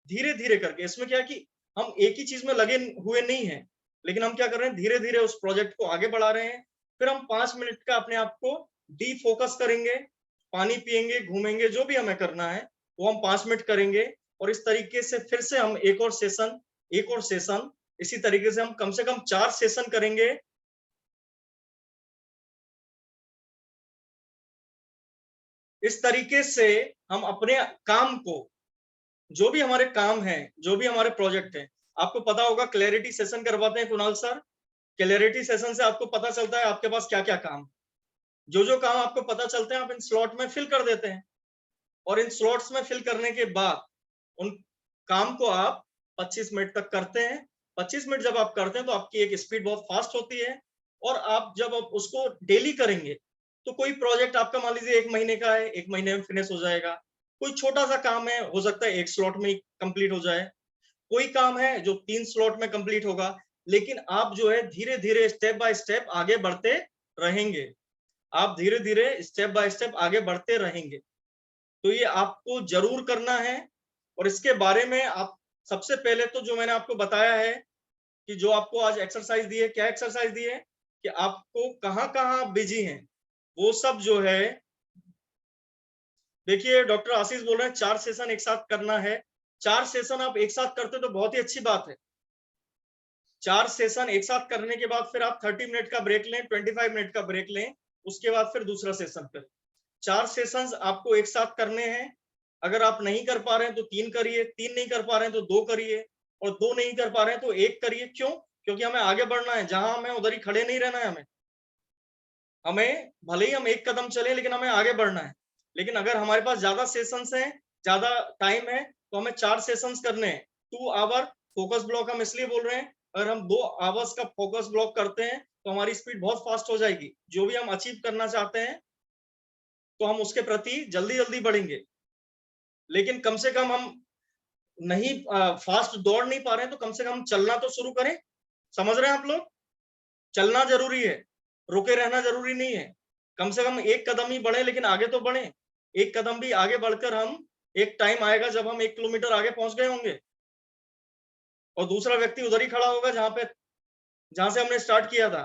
धीरे धीरे करके, इसमें क्या है कि हम एक ही चीज में लगे हुए नहीं है, लेकिन हम क्या कर रहे हैं? धीरे धीरे उस प्रोजेक्ट को आगे बढ़ा रहे हैं। फिर हम 5 मिनट का अपने आप को डीफोकस करेंगे, पानी पिएंगे, घूमेंगे, जो भी हमें करना है वो हम 5 मिनट करेंगे। और इस तरीके से फिर से हम एक और सेशन, इसी तरीके से हम कम से कम 4 सेशन करेंगे। इस तरीके से हम अपने काम को, जो भी हमारे काम है, जो भी हमारे प्रोजेक्ट है, आपको पता होगा क्लैरिटी सेशन करवाते हैं कुणाल सर। क्लैरिटी सेशन से आपको पता चलता है आपके पास क्या क्या काम, जो काम आपको पता चलते हैं आप इन स्लॉट में फिल कर देते हैं। और इन स्लॉट्स में फिल करने के बाद उन काम को आप 25 मिनट तक करते हैं। 25 मिनट जब आप करते हैं तो आपकी एक स्पीड बहुत फास्ट होती है। और आप जब आप उसको डेली करेंगे, तो कोई प्रोजेक्ट आपका मान लीजिए 1 महीने का है, 1 महीने में फिनिश हो जाएगा। कोई छोटा सा काम है, हो सकता है एक स्लॉट में कंप्लीट हो जाए। कोई काम है जो 3 स्लॉट में कंप्लीट होगा। लेकिन आप जो है धीरे धीरे स्टेप बाय स्टेप आगे बढ़ते रहेंगे, आप धीरे धीरे स्टेप बाय स्टेप आगे बढ़ते रहेंगे। तो ये आपको जरूर करना है। और इसके बारे में आप, सबसे पहले तो जो मैंने आपको बताया है कि जो आपको आज एक्सरसाइज दी है, क्या एक्सरसाइज दी है कि आपको कहाँ बिजी हैं वो सब जो है। देखिए डॉक्टर आशीष बोल रहे हैं 4 सेशन एक साथ करना है। 4 सेशन आप एक साथ करते तो बहुत ही अच्छी बात है। 4 सेशन एक साथ करने के बाद फिर आप 30 मिनट का ब्रेक लें, 25 मिनट का ब्रेक लें, उसके बाद फिर दूसरा सेशन करें। 4 सेशंस आपको एक साथ करने हैं। अगर आप नहीं कर पा रहे हैं तो 3 करिए, 3 नहीं कर पा रहे हैं तो 2 करिए, और 2 नहीं कर पा रहे हैं तो 1 करिए। क्यों? क्योंकि हमें आगे बढ़ना है, जहां हमें उधर ही खड़े नहीं रहना है। हमें भले ही हम एक कदम चले लेकिन हमें आगे बढ़ना है। लेकिन अगर हमारे पास ज्यादा सेशंस हैं, ज्यादा टाइम है, तो हमें 4 सेशंस करने हैं। 2 आवर फोकस ब्लॉक हम इसलिए बोल रहे हैं, अगर हम 2 आवर्स का फोकस ब्लॉक करते हैं तो हमारी स्पीड बहुत फास्ट हो जाएगी। जो भी हम अचीव करना चाहते हैं तो हम उसके प्रति जल्दी जल्दी बढ़ेंगे। लेकिन कम से कम हम नहीं फास्ट दौड़ नहीं पा रहे हैं तो कम से कम चलना तो शुरू करें। समझ रहे हैं आप लोग? चलना जरूरी है, रुके रहना जरूरी नहीं है। कम से कम एक कदम ही बढ़े लेकिन आगे तो बढ़े। एक कदम भी आगे बढ़कर हम, एक टाइम आएगा जब हम 1 किलोमीटर आगे पहुंच गए होंगे और दूसरा व्यक्ति उधर ही खड़ा होगा जहां से हमने स्टार्ट किया था।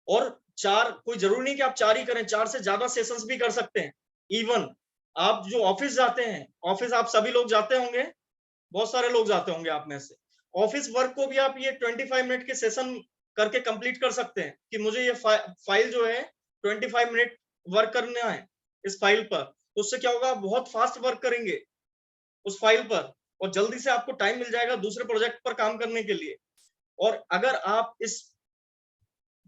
और 4, कोई जरूरी नहीं कि आप 4 ही करें, 4 से ज्यादा सेशंस भी कर सकते हैं। इवन आप जो ऑफिस जाते हैं, ऑफिस आप सभी लोग जाते होंगे, बहुत सारे लोग जाते होंगे आप में से। ऑफिस वर्क को भी आप ये 25 मिनट के सेशन करके कंप्लीट कर सकते हैं कि मुझे ये फाइल जो है 25 मिनट वर्क करना है इस फाइल पर। तो उससे क्या होगा, आप बहुत फास्ट वर्क करेंगे उस फाइल पर और जल्दी से आपको टाइम मिल जाएगा दूसरे प्रोजेक्ट पर काम करने के लिए। और अगर आप इस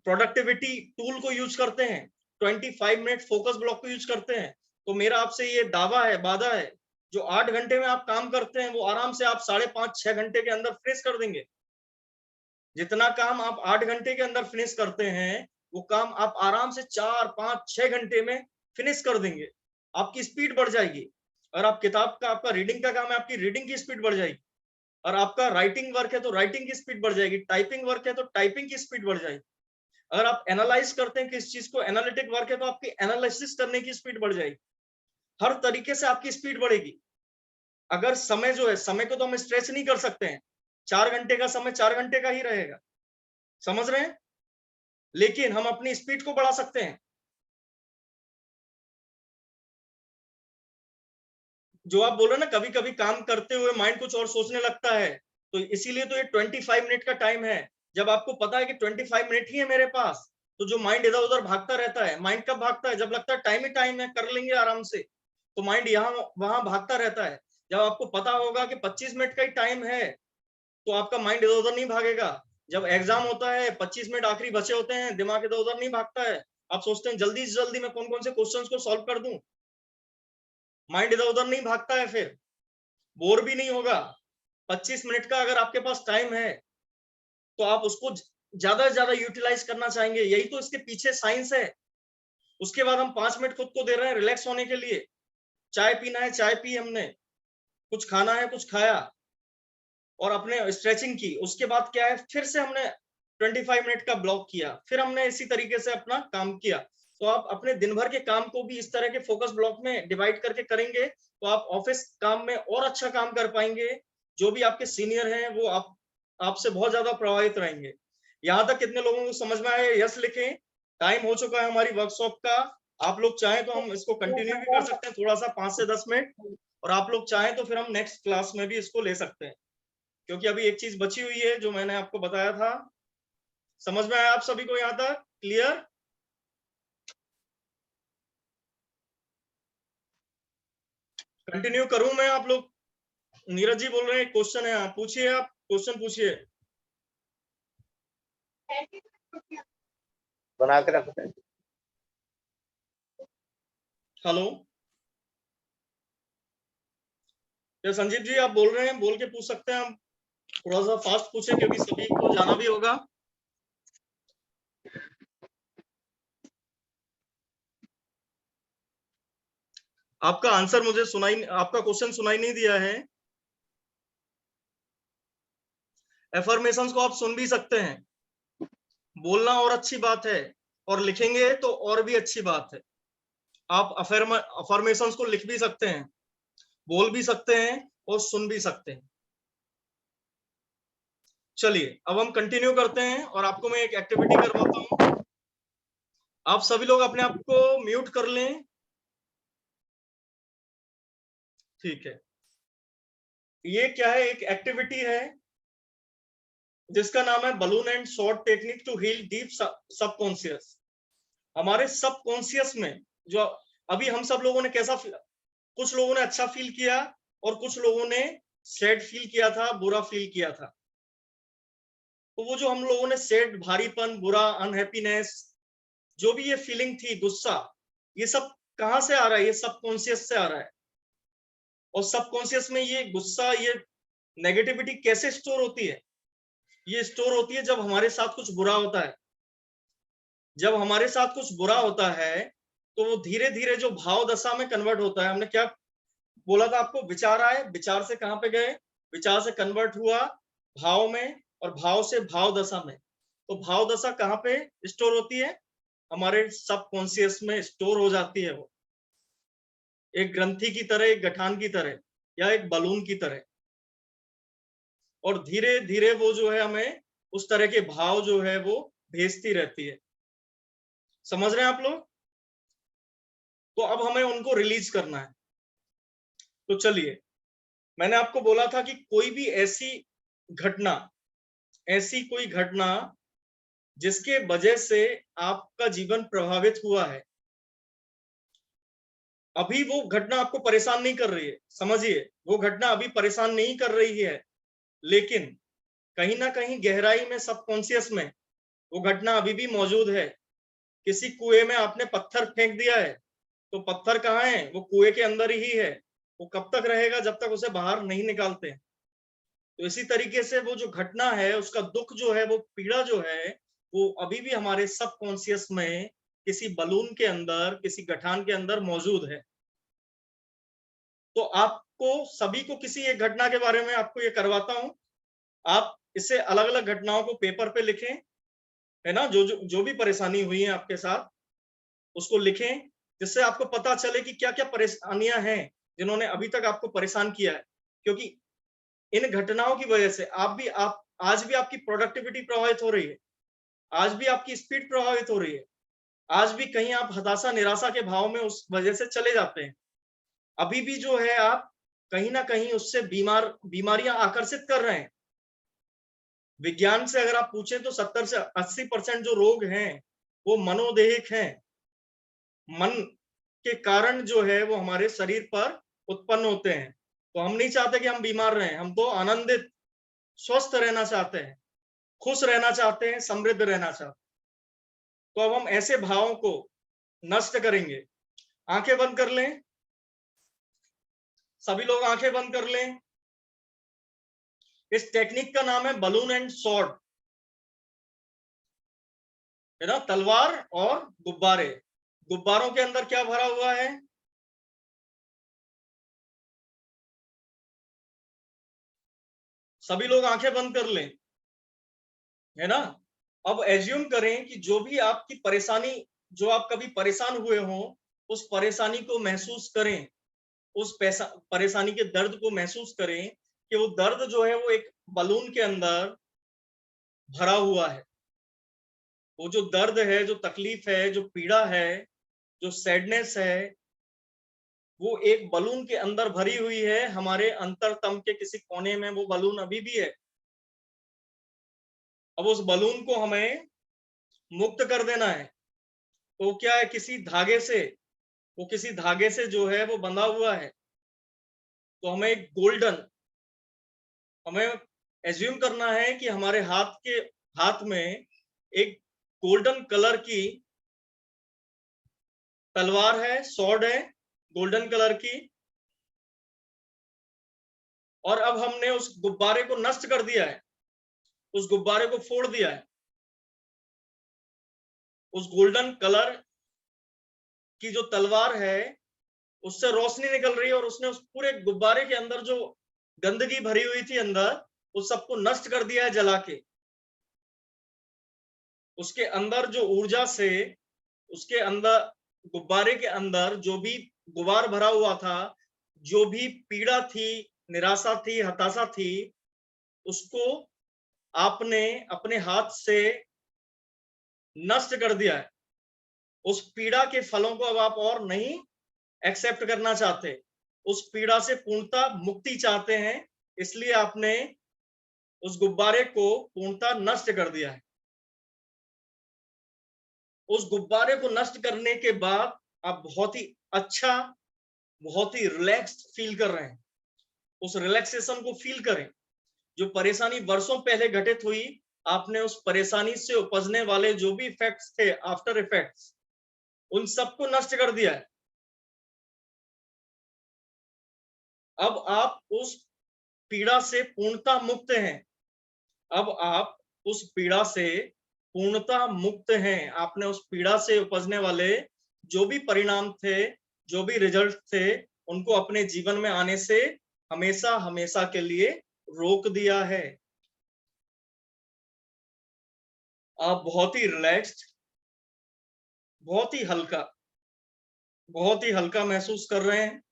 प्रोडक्टिविटी टूल को यूज करते हैं, 25 मिनट फोकस ब्लॉक को यूज करते हैं, तो मेरा आपसे ये दावा है, वादा है, जो 8 घंटे में आप काम करते हैं वो आराम से आप 5.5-6 घंटे के अंदर फिनिश कर देंगे। जितना काम आप 8 घंटे के अंदर फिनिश करते हैं वो काम आप आराम से 4-5-6 घंटे में फिनिश कर देंगे। आपकी स्पीड बढ़ जाएगी। और आप किताब का, आपका रीडिंग का काम है, आपकी रीडिंग की स्पीड बढ़ जाएगी। और आपका राइटिंग वर्क है तो राइटिंग की स्पीड बढ़ जाएगी, टाइपिंग वर्क है तो टाइपिंग की स्पीड बढ़ जाएगी। अगर आप एनालाइज करते हैं किस चीज को, एनालिटिक वर्क है तो आपकी एनालिसिस करने की स्पीड बढ़ जाएगी। हर तरीके से आपकी स्पीड बढ़ेगी। अगर समय जो है, समय को तो हम स्ट्रेच नहीं कर सकते हैं, 4 घंटे का समय 4 घंटे का ही रहेगा, समझ रहे हैं? लेकिन हम अपनी स्पीड को बढ़ा सकते हैं। जो आप बोल रहे हैं ना, कभी कभी काम करते हुए माइंड कुछ और सोचने लगता है, तो इसीलिए तो ये 25 मिनट का टाइम है। जब आपको पता है कि 25 मिनट ही है मेरे पास, तो जो माइंड इधर उधर भागता रहता है, माइंड कब भागता है, जब लगता है टाइम ही टाइम है, कर लेंगे आराम से, तो माइंड यहाँ वहां भागता रहता है। जब आपको पता होगा कि 25 मिनट का ही टाइम है तो आपका माइंड इधर उधर नहीं भागेगा। जब एग्जाम होता है, 25 मिनट आखिरी बचे होते हैं, दिमाग इधर उधर नहीं भागता है। आप सोचते हैं जल्दी से जल्दी मैं कौन कौन से क्वेश्चंस को सॉल्व कर दूं, माइंड इधर उधर नहीं भागता है, फिर बोर भी नहीं होगा। 25 मिनट का अगर आपके पास टाइम है तो आप उसको ज्यादा से ज्यादा यूटिलाइज करना चाहेंगे। यही तो इसके पीछे साइंस है। उसके बाद हम 5 मिनट खुद को दे रहे हैं रिलैक्स होने के लिए। चाय पीना है, चाय पी हमने, कुछ खाना है, कुछ खाया, और अपने स्ट्रेचिंग की। उसके बाद क्या है, फिर से हमने 25 मिनट का ब्लॉक किया, फिर हमने इसी तरीके से अपना काम किया। तो आप अपने दिन भर के काम को भी इस तरह के फोकस ब्लॉक में डिवाइड करके करेंगे तो आप ऑफिस काम में और अच्छा काम कर पाएंगे। जो भी आपके सीनियर हैं वो आपसे बहुत ज्यादा प्रभावित रहेंगे। यहाँ तक कितने लोगों को समझ में आया? यस लिखें। टाइम हो चुका है हमारी वर्कशॉप का। आप लोग चाहें तो हम इसको कंटिन्यू भी कर सकते हैं थोड़ा सा, 5 से 10 मिनट, और आप लोग चाहें तो फिर हम नेक्स्ट क्लास में भी इसको ले सकते हैं, क्योंकि अभी एक चीज बची हुई है जो मैंने आपको बताया था। समझ में आया आप सभी को यहाँ तक? क्लियर? कंटिन्यू करूं मैं? आप लोग, नीरज जी बोल रहे हैं क्वेश्चन है, पूछिए, आप क्वेश्चन पूछिए। बना के रखते हैं। हेलो, ये संजीव जी आप बोल रहे हैं, बोल के पूछ सकते हैं। हम थोड़ा सा फास्ट पूछे क्योंकि सभी को जाना भी होगा। आपका आंसर मुझे सुनाई, आपका क्वेश्चन सुनाई नहीं दिया है। एफर्मेशंस को आप सुन भी सकते हैं, बोलना और अच्छी बात है, और लिखेंगे तो और भी अच्छी बात है। आप अफर्मेशंस को लिख भी सकते हैं, बोल भी सकते हैं और सुन भी सकते हैं। चलिए अब हम कंटिन्यू करते हैं और आपको मैं एक एक्टिविटी करवाता हूँ। आप सभी लोग अपने आप को म्यूट कर लें। ठीक है, ये क्या है, एक एक्टिविटी है जिसका नाम है balloon and short technique to heal deep subconscious. हमारे सबकॉन्शियस में जो अभी हम सब लोगों ने कैसा, कुछ लोगों ने अच्छा फील किया और कुछ लोगों ने सैड फील किया था, बुरा फील किया था। तो वो जो हम लोगों ने सैड, भारीपन, बुरा, अनहैप्पीनेस, जो भी ये फीलिंग थी, गुस्सा, ये सब कहां से आ रहा है? ये सबकॉन्शियस से आ रहा है। और सबकॉन्शियस में ये गुस्सा, ये नेगेटिविटी कैसे स्टोर होती है? ये स्टोर होती है जब हमारे साथ कुछ बुरा होता है। जब हमारे साथ कुछ बुरा होता है तो वो धीरे धीरे जो भाव दशा में कन्वर्ट होता है। हमने क्या बोला था आपको? विचार आए, विचार से कहां पे गए? विचार से कन्वर्ट हुआ भाव में, और भाव से भाव दशा में। तो भाव दशा कहां पे स्टोर होती है? हमारे सबकॉन्शियस में स्टोर हो जाती है। वो एक ग्रंथि की तरह, एक गठान की तरह, या एक बलून की तरह। और धीरे धीरे वो जो है हमें उस तरह के भाव जो है वो भेजती रहती है। समझ रहे हैं आप लोग? तो अब हमें उनको रिलीज करना है। तो चलिए, मैंने आपको बोला था कि कोई भी ऐसी घटना, ऐसी कोई घटना जिसके वजह से आपका जीवन प्रभावित हुआ है, अभी वो घटना आपको परेशान नहीं कर रही है। समझिए, वो घटना अभी परेशान नहीं कर रही है, लेकिन कहीं ना कहीं गहराई में, सबकॉन्शियस में वो घटना अभी भी मौजूद है। किसी कुएं में आपने पत्थर फेंक दिया है, तो पत्थर कहाँ है? वो कुएं के अंदर ही है। वो कब तक रहेगा? जब तक उसे बाहर नहीं निकालते। तो इसी तरीके से वो जो घटना है, उसका दुख जो है, वो पीड़ा जो है, वो अभी भी हमारे सबकॉन्शियस में किसी बलून के अंदर, किसी गठान के अंदर मौजूद है। तो आपको सभी को किसी एक घटना के बारे में आपको ये करवाता हूं। आप इससे अलग अलग घटनाओं को पेपर पे लिखें, है ना? जो भी परेशानी हुई है आपके साथ, उसको लिखें, जिससे आपको पता चले कि क्या क्या परेशानियां हैं जिन्होंने अभी तक आपको परेशान किया है। क्योंकि इन घटनाओं की वजह से आप आज भी आपकी प्रोडक्टिविटी प्रभावित हो रही है, आज भी आपकी स्पीड प्रभावित हो रही है, आज भी कहीं आप हताशा, निराशा के भाव में उस वजह से चले जाते हैं। अभी भी जो है आप कहीं ना कहीं उससे बीमारियां आकर्षित कर रहे हैं। विज्ञान से अगर आप पूछें तो 70 से 80% जो रोग हैं वो मनोदेहिक हैं। मन के कारण जो है वो हमारे शरीर पर उत्पन्न होते हैं। तो हम नहीं चाहते कि हम बीमार रहें, हम तो आनंदित, स्वस्थ रहना चाहते हैं, खुश रहना चाहते हैं, समृद्ध रहना चाहते हैं। तो अब हम ऐसे भावों को नष्ट करेंगे। आंखें बंद कर लें, सभी लोग आंखें बंद कर लें। इस टेक्निक का नाम है बलून एंड स्वॉर्ड, है ना? तलवार और गुब्बारे। गुब्बारों के अंदर क्या भरा हुआ है? सभी लोग आंखें बंद कर लें, है ना? अब एज्यूम करें कि जो भी आपकी परेशानी, जो आप कभी परेशान हुए हो, उस परेशानी को महसूस करें, उस परेशानी के दर्द को महसूस करें कि वो दर्द जो है वो एक बलून के अंदर भरा हुआ है। वो जो दर्द है, जो तकलीफ है, जो पीड़ा है, जो सैडनेस है, वो एक बलून के अंदर भरी हुई है। हमारे अंतरतम के किसी कोने में वो बलून अभी भी है। अब उस बलून को हमें मुक्त कर देना है। तो क्या है, किसी धागे से, वो किसी धागे से जो है वो बंधा हुआ है। तो हमें एक गोल्डन, हमें एज्यूम करना है कि हमारे हाथ में एक गोल्डन कलर की तलवार है, स्वॉर्ड है, गोल्डन कलर की। और अब हमने उस गुब्बारे को नष्ट कर दिया है, उस गुब्बारे को फोड़ दिया है। उस गोल्डन कलर की जो तलवार है, उससे रोशनी निकल रही है, और उसने उस पूरे गुब्बारे के अंदर जो गंदगी भरी हुई थी अंदर, उस सबको नष्ट कर दिया है जला के। उसके अंदर जो ऊर्जा से, उसके अंदर, गुब्बारे के अंदर जो भी गुबार भरा हुआ था, जो भी पीड़ा थी, निराशा थी, हताशा थी, उसको आपने अपने हाथ से नष्ट कर दिया है, उस पीड़ा के फलों को अब आप और नहीं एक्सेप्ट करना चाहते, उस पीड़ा से पूर्णतः मुक्ति चाहते हैं, इसलिए आपने उस गुब्बारे को पूर्णतः नष्ट कर दिया है। उस गुब्बारे को नष्ट करने के बाद आप बहुत ही अच्छा, बहुत ही रिलैक्स्ड फील कर रहे हैं। उस रिलैक्सेशन को फील करें। जो परेशानी वर्षों पहले घटित हुई, आपने उस परेशानी से उपजने वाले जो भी इफेक्ट्स थे, आफ्टर इफेक्ट्स, उन सबको नष्ट कर दिया है। अब आप उस पीड़ा से पूर्णतः मुक्त हैं। अब आप उस पीड़ा से पूर्णतः मुक्त हैं। आपने उस पीड़ा से उपजने वाले जो भी परिणाम थे, जो भी रिजल्ट थे, उनको अपने जीवन में आने से हमेशा हमेशा के लिए रोक दिया है। आप बहुत ही रिलैक्स्ड, बहुत ही हल्का महसूस कर रहे हैं।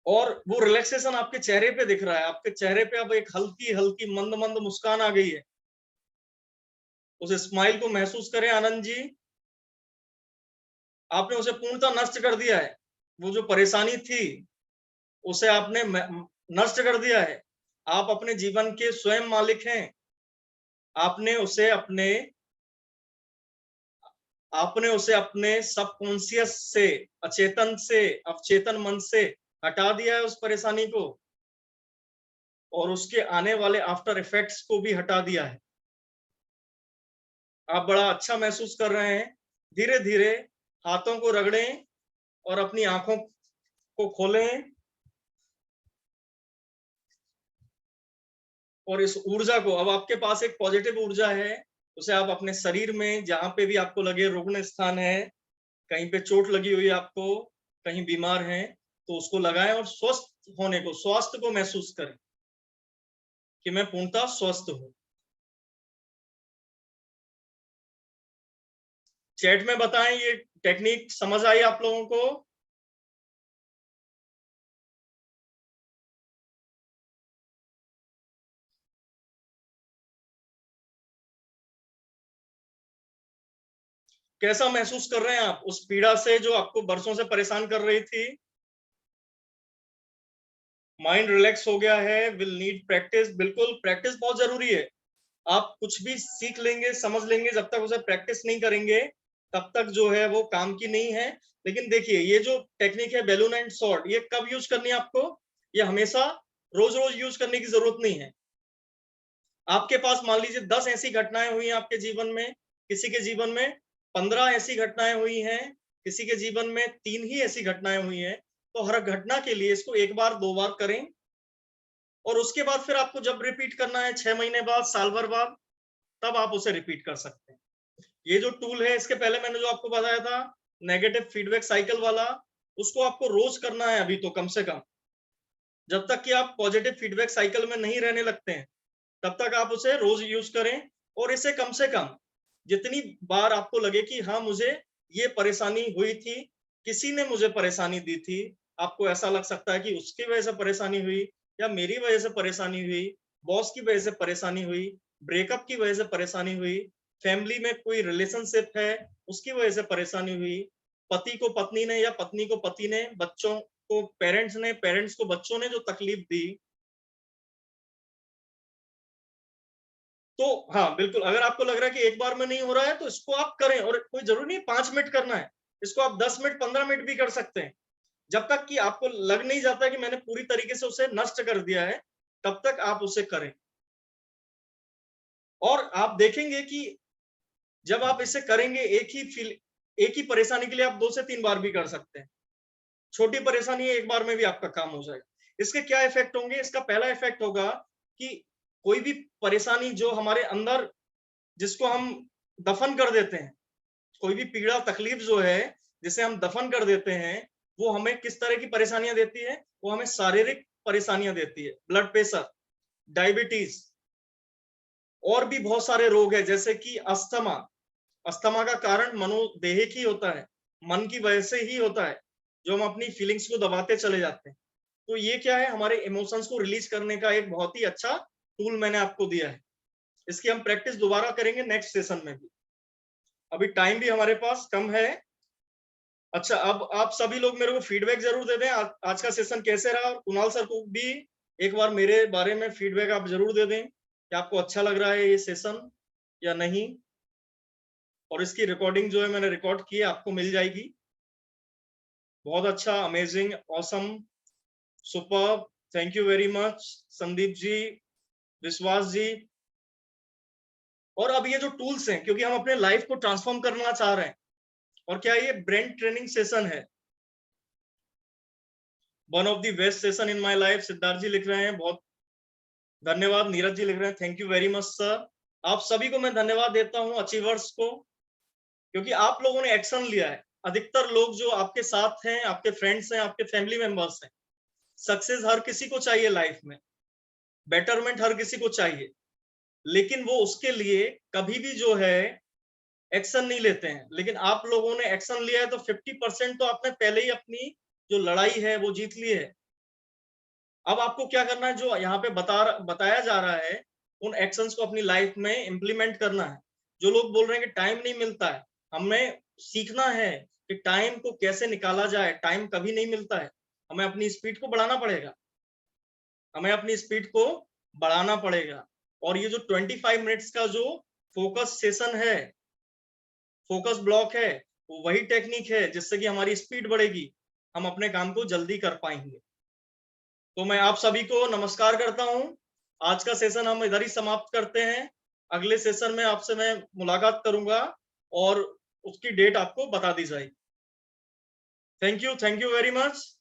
और वो रिलैक्सेशन आपके चेहरे पे दिख रहा है। आपके चेहरे पे अब एक हल्की हल्की मंद मंद मुस्कान आ गई है। उस स्माइल को महसूस करें आनंद जी। आपने उसे पूर्णतः नष्ट कर दिया है। वो जो परेशानी थी, उसे आपने नष्ट कर दिया है। आप अपने जीवन के स्वयं मालिक हैं। आपने उसे अपने सबकॉन्शियस से, अचेतन से, अवचेतन मन से हटा दिया है उस परेशानी को, और उसके आने वाले आफ्टर इफेक्ट्स को भी हटा दिया है। आप बड़ा अच्छा महसूस कर रहे हैं। धीरे धीरे हाथों को रगड़ें और अपनी आंखों को खोलें, और इस ऊर्जा को, अब आपके पास एक पॉजिटिव ऊर्जा है, उसे आप अपने शरीर में जहां पे भी आपको लगे रुग्ण स्थान है, कहीं पे चोट लगी हुई है आपको, कहीं बीमार हैं, तो उसको लगाएं और स्वस्थ होने को, स्वास्थ्य को महसूस करें कि मैं पूर्णतः स्वस्थ हूं। चैट में बताएं ये टेक्निक समझ आई आप लोगों को? कैसा महसूस कर रहे हैं आप उस पीड़ा से जो आपको बरसों से परेशान कर रही थी? माइंड रिलैक्स हो गया है। Will need practice. बिल्कुल, प्रैक्टिस बहुत जरूरी है। आप कुछ भी सीख लेंगे, समझ लेंगे, जब तक उसे प्रैक्टिस नहीं करेंगे तब तक जो है वो काम की नहीं है। लेकिन देखिए, ये जो टेक्निक है बैलून एंड शॉट, ये कब यूज करनी है आपको? ये हमेशा रोज रोज यूज करने की जरूरत नहीं है। आपके पास मान लीजिए 10 ऐसी घटनाएं हुई हैं आपके जीवन में, किसी के जीवन में 15 ऐसी घटनाएं हुई हैं, किसी के जीवन में 3 ही ऐसी घटनाएं हुई हैं, तो हर घटना के लिए इसको एक बार, 2 बार करें, और उसके बाद फिर आपको जब रिपीट करना है 6 महीने बाद, साल भर बाद, तब आप उसे रिपीट कर सकते हैं। ये जो टूल है, इसके पहले मैंने जो आपको बताया था नेगेटिव फीडबैक साइकिल वाला, उसको आपको रोज करना है अभी तो, कम से कम जब तक कि आप पॉजिटिव फीडबैक साइकिल में नहीं रहने लगते हैं, तब तक आप उसे रोज यूज करें। और इसे कम से कम जितनी बार आपको लगे कि हाँ, मुझे ये परेशानी हुई थी, किसी ने मुझे परेशानी दी थी, आपको ऐसा लग सकता है कि उसकी वजह से परेशानी हुई, या मेरी वजह से परेशानी हुई, बॉस की वजह से परेशानी हुई, ब्रेकअप की वजह से परेशानी हुई, फैमिली में कोई रिलेशनशिप है उसकी वजह से परेशानी हुई, पति को पत्नी ने, या पत्नी को पति ने, बच्चों को पेरेंट्स ने, पेरेंट्स को बच्चों ने जो तकलीफ दी, तो हाँ बिल्कुल, अगर आपको लग रहा है कि एक बार में नहीं हो रहा है, तो इसको आप करें, और कोई जरूरी नहीं 5 मिनट करना है, इसको आप 10 मिनट, 15 मिनट भी कर सकते हैं। जब तक कि आपको लग नहीं जाता कि मैंने पूरी तरीके से उसे नष्ट कर दिया है, तब तक आप उसे करें। और आप देखेंगे कि जब आप इसे करेंगे, एक ही परेशानी के लिए आप 2 से 3 बार भी कर सकते हैं। छोटी परेशानी है, एक बार में भी आपका काम हो जाएगा। इसके क्या इफेक्ट होंगे? इसका पहला इफेक्ट होगा कि कोई भी परेशानी जो हमारे अंदर, जिसको हम दफन कर देते हैं, कोई भी पीड़ा, तकलीफ जो है जिसे हम दफन कर देते हैं, वो हमें किस तरह की परेशानियां देती है? वो हमें शारीरिक परेशानियां देती है। ब्लड प्रेशर, डायबिटीज, और भी बहुत सारे रोग है, जैसे कि अस्थमा। अस्थमा का कारण मनोदेहिक ही होता है, मन की वजह से ही होता है, जो हम अपनी फीलिंग्स को दबाते चले जाते हैं। तो ये क्या है, हमारे इमोशंस को रिलीज करने का एक बहुत ही अच्छा टूल मैंने आपको दिया है। इसकी हम प्रैक्टिस दोबारा करेंगे नेक्स्ट सेशन में भी। अभी टाइम भी हमारे पास कम है। अच्छा, अब आप सभी लोग मेरे को फीडबैक जरूर दे दें, आज का सेशन कैसे रहा, और कुणाल सर को भी एक बार मेरे बारे में फीडबैक आप जरूर दे दें कि आपको अच्छा लग रहा है ये सेशन या नहीं। और इसकी रिकॉर्डिंग जो है मैंने रिकॉर्ड की है, आपको मिल जाएगी। बहुत अच्छा, amazing, awesome, super, thank you very much Sandeep ji, Vishwas ji. और अब ये जो टूल्स हैं, क्योंकि हम अपने लाइफ को ट्रांसफॉर्म करना चाह रहे हैं, और क्या ये ब्रेन ट्रेनिंग सेशन है, one of the best session in my life, Siddhartha ji लिख रहे हैं, बहुत धन्यवाद। नीरज जी लिख रहे हैं, thank you very much sir. आप सभी को मैं धन्यवाद देता हूं, अचीवर्स को, क्योंकि आप लोगों ने एक्शन लिया है। अधिकतर लोग जो आपके साथ हैं, आपके फ्रेंड्स हैं, आपके फैमिली मेंबर्स हैं। सक्सेस हर किसी को चाहिए लाइफ में, बेटरमेंट हर किसी को चाहिए, लेकिन वो उसके लिए कभी भी जो है एक्शन नहीं लेते हैं। लेकिन आप लोगों ने एक्शन लिया है, तो 50% तो आपने पहले ही अपनी जो लड़ाई है वो जीत ली है। अब आपको क्या करना है, जो यहाँ पे बताया जा रहा है, उन एक्शंस को अपनी लाइफ में इंप्लीमेंट करना है। जो लोग बोल रहे हैं कि टाइम नहीं मिलता है, हमें सीखना है कि टाइम को कैसे निकाला जाए। टाइम कभी नहीं मिलता है, हमें अपनी स्पीड को बढ़ाना पड़ेगा, हमें अपनी स्पीड को बढ़ाना पड़ेगा। और ये जो 25 मिनट्स का जो फोकस सेशन है, फोकस ब्लॉक है, वो वही टेक्निक है जिससे कि हमारी स्पीड बढ़ेगी, हम अपने काम को जल्दी कर पाएंगे। तो मैं आप सभी को नमस्कार करता हूं। आज का सेशन हम इधर ही समाप्त करते हैं। अगले सेशन में आपसे मैं मुलाकात करूंगा और उसकी डेट आपको बता दी जाएगी। Thank you very much.